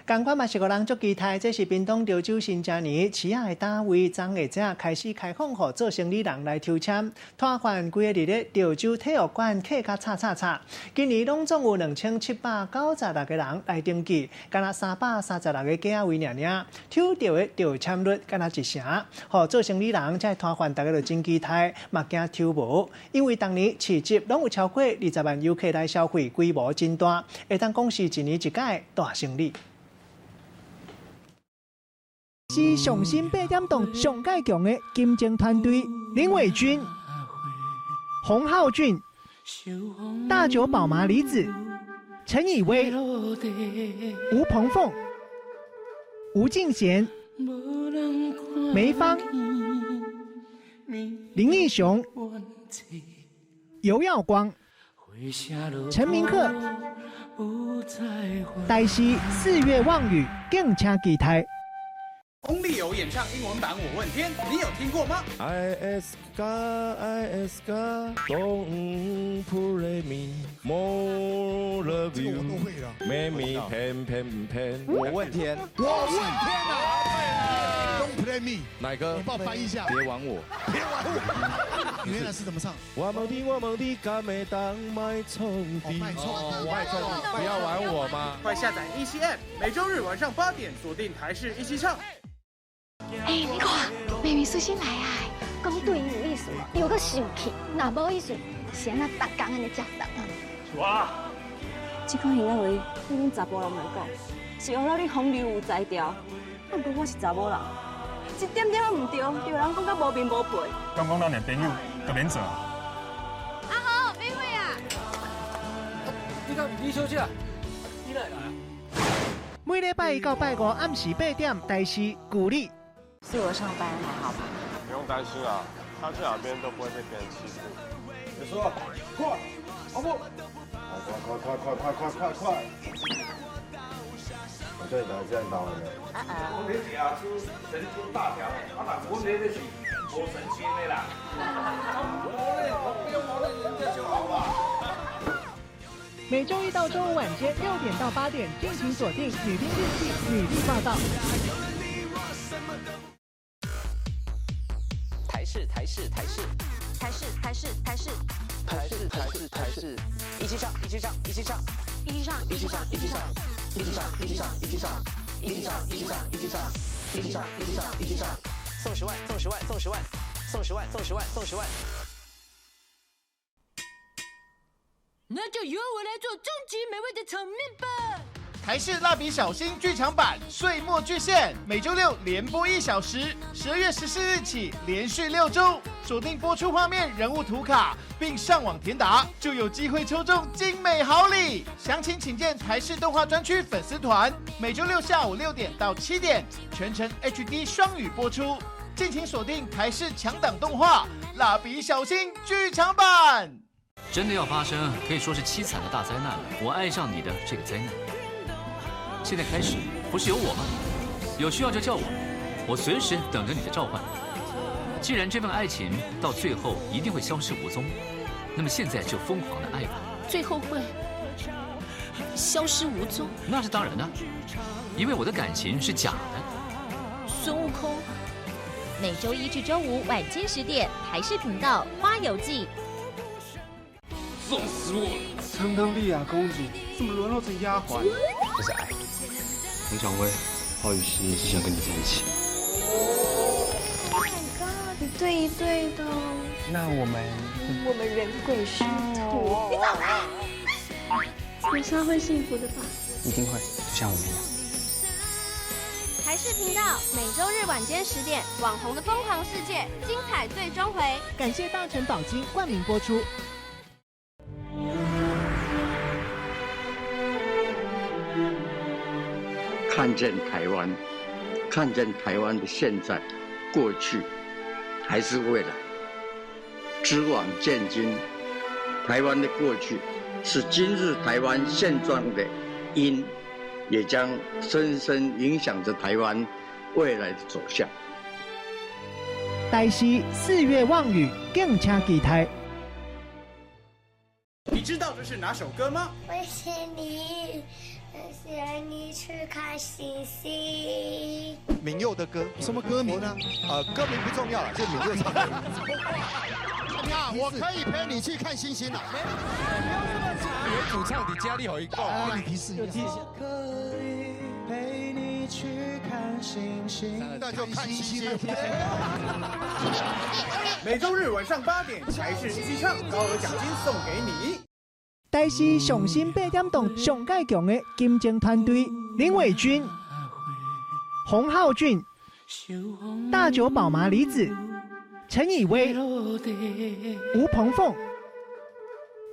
同款嘛是个人足期待，这是屏东潮州新正年市仔的单位昨下正开始开放，予做生意人来抽签，摊贩规个日咧潮州体育馆客甲叉。今年拢总有2796个人来登记，敢若336个价位尔，抽到的抽签率敢若1成，予做生意人这摊贩大家就真期待，嘛惊抽无，因为当年市集拢有超过20万游客来消费，规模真大，会当讲是一年一届大生意。是上新8点档上介强的金钟团队，林伟君、洪浩俊、大久保麻里子、陈以威、吴鹏凤、吴敬贤、梅芳、林义雄、尤耀光、陈明赫，台视4月望雨，更请期待。翁立友演唱英文版《我问天》，你有听过吗 ？I ask God, I ask God, don't pray me more love you, make me pen。我问天，我问天啊 ！Don't play me， 哪个？你帮我翻译一下。别玩我，别玩我。你原来是怎么唱？我们的敢没当卖葱的，卖葱，不要玩我吗？快下载17 App， 每周日晚上8点锁定台视一起唱。你看，妹妹苏醒来啊，讲对有意思，有个生气，那无意思，先啊，逐工安尼食饭啊。哇！这款行为对恁查甫人来讲，是学到你风流有才调。不过我是查某人，一点点唔对，就有人讲甲无面无皮。刚讲咱的朋友就免做。阿豪，美惠啊！你看李小姐，你来啦？每礼拜1到拜5暗时8点，台视鼓励。自由上班还好吧？不用担心啊，他去哪边都不会被别人欺负。你说，快，阿木，快！我这里来这样打完了。我们是啊，是神经大条，啊，我们那是无神经的啦。人家就好吧。每周1到周5晚间6点到8点，敬请锁定《女兵日记》女力报道。台视，一起上，送10万，那就由我来做终极美味的炒面吧。台视蜡笔小新剧场版《岁末巨献》，每周6连播1小时，12月14日起连续6周，锁定播出画面、人物图卡，并上网填答，就有机会抽中精美好礼。详情请见台视动画专区粉丝团。每周6下午6点到7点，全程 HD 双语播出，敬请锁定台视强档动画《蜡笔小新》剧场版。真的要发生，可以说是凄惨的大灾难了。我爱上你的这个灾难。现在开始，不是有我吗？有需要就叫我随时等着你的召唤。既然这份爱情到最后一定会消失无踪，那么现在就疯狂的爱吧。最后会消失无踪？那是当然的，因为我的感情是假的。孙悟空，每周1至周5晚间10点，台视频道《花游记》。送死我了！堂堂丽雅公主，怎么沦落成丫鬟？这是爱。佟蔷薇，花雨熙也是想跟你在一起。Oh my god， 一对一对的。那我们人鬼殊途。你走开！我是会幸福的吧？一定会，就像我们一样。台视频道每周日晚间10点，《网红的疯狂世界》精彩最终回。感谢大成宝金冠名播出。看见台湾，看见台湾的现在、过去，还是未来。知往见今，台湾的过去是今日台湾现状的因，也将深深影响着台湾未来的走向。台视4月望雨，敬请期待。你知道这是哪首歌吗？我是你，带你去看星星。敏佑的歌，什么歌名呢？歌名不重要了，就是敏佑唱的。你好，我可以陪你去看星星了。原主唱的家里有一个，你提示一下。可以陪你去看星星，那就看星星。每周日晚上8点，台视一起唱，高额奖金送给你。台视上新8点档上介强的金钟团队：林伟君、洪浩俊、大久保麻里子、陈以威、吴鹏凤、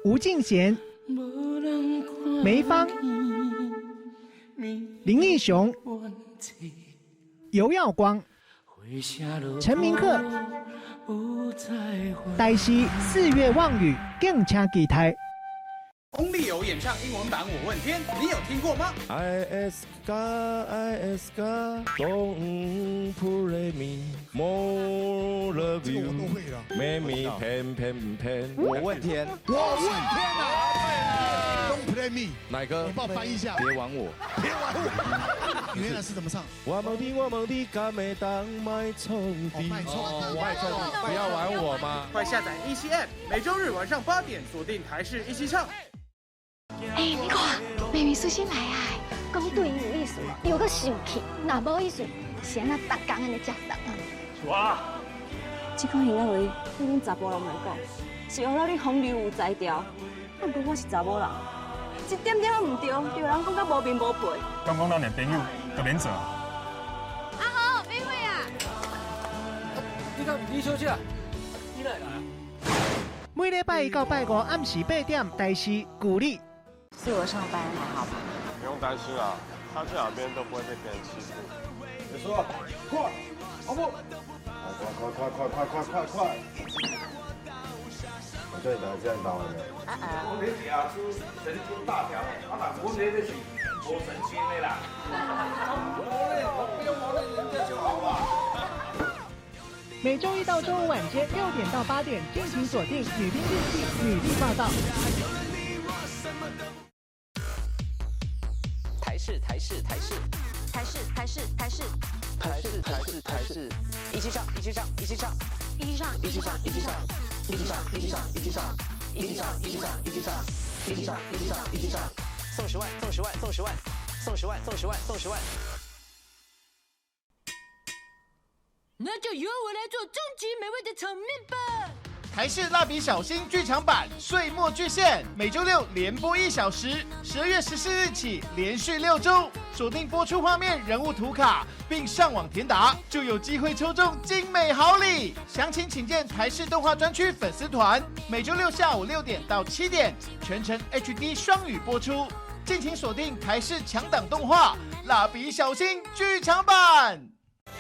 吴敬贤、梅芳、林义雄、尤耀光、陈明赫。台视4月望雨，敬请期待。翁立友演唱英文版《我问天》，你有听过吗 ？I ask God, don't pray me more love you, make me pen pen pen。我问天，我问天啊！ Don't play me， 哪个？你帮我翻译一下。别玩我，别玩我。原来是怎么唱？我问你，敢会当卖冲的？卖冲，不要玩我吗？快下载一期 App， 每周日晚上8点锁定台视一起唱。你看，妹妹苏醒来啊，讲对有意思，又搁生气，若无意思，先啊，逐工安尼食饭啊。哇！这款形容话对恁查甫人来讲，是学了你风流有才调。不过我是查某人，一点点唔对，就有人讲甲无面无皮。刚讲咱连朋友都免做。阿豪，美惠啊！你看你休息啊，你来啦。每礼拜1到拜5暗时8点，台视鼓励。是我上班还好吧？不用担心啦，他去哪边都不会被别人欺负。你说，快，阿布，快！我这里这样打完了。我们亚出神经大条，我们的是无神经的啦。我不用我的人家就好了。每周1到周5晚间6点到8点，敬请锁定《女兵日记》女力报道。台视，一起上，送10万。那就由我来做终极美味的炒面吧。台视蜡笔小新剧场版《岁末巨献》每周6连播1小时，12月14日起连续6周，锁定播出画面、人物图卡，并上网填答，就有机会抽中精美好礼。详情请见台视动画专区粉丝团。每周6下午6点到7点，全程 HD 双语播出。敬请锁定台视强档动画《蜡笔小新剧场版》。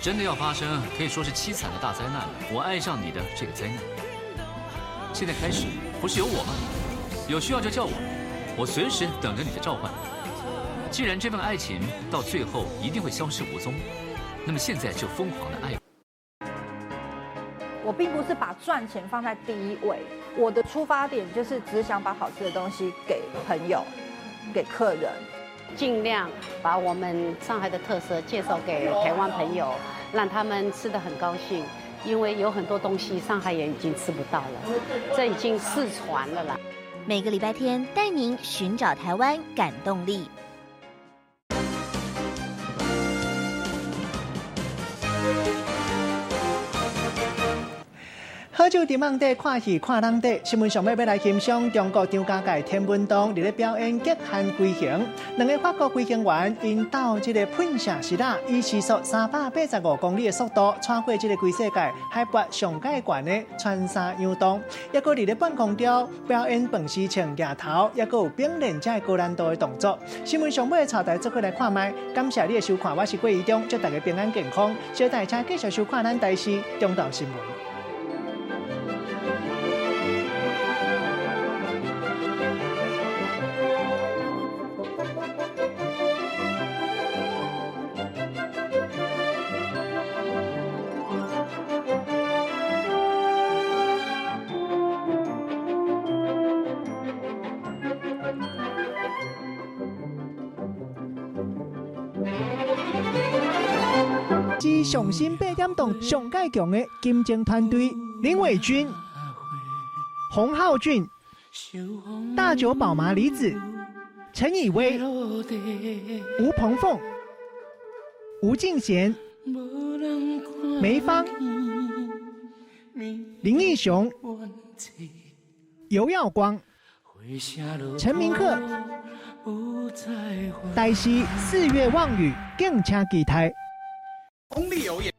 真的要发生，可以说是凄惨的大灾难。我爱上你的这个灾难。现在开始，不是有我吗？有需要就叫我随时等着你的召唤。既然这份爱情到最后一定会消失无踪，那么现在就疯狂的爱。我并不是把赚钱放在第一位，我的出发点就是只想把好吃的东西给朋友、给客人，尽量把我们上海的特色介绍给台湾朋友，让他们吃得很高兴。因为有很多东西上海人已经吃不到了，这已经失传了啦。每个礼拜天带您寻找台湾感动力。好久伫网底看戏看人底，新闻上要来欣赏中国张家界天文堂伫咧表演极限飞行。2个法国飞行员因到这个喷射石啦，以时速385公里的速度，穿过这个全世界海拔上界悬的穿山羊洞，也搁伫咧半空中表演蹦丝穿额头，也搁有并练这高难度的动作。新闻上尾朝台做伙来看卖，感谢你的收看，我是郭怡中，祝大家平安健康。小大家继续收看咱台视中道新闻。是上新8点档上介强的金钟团队：林伟君、洪浩俊、大久保麻里子、陈以威、吴鹏凤、吴敬贤、梅芳、林义雄、尤耀光、陈明赫。台视4月望雨，敬请期待。功力有眼。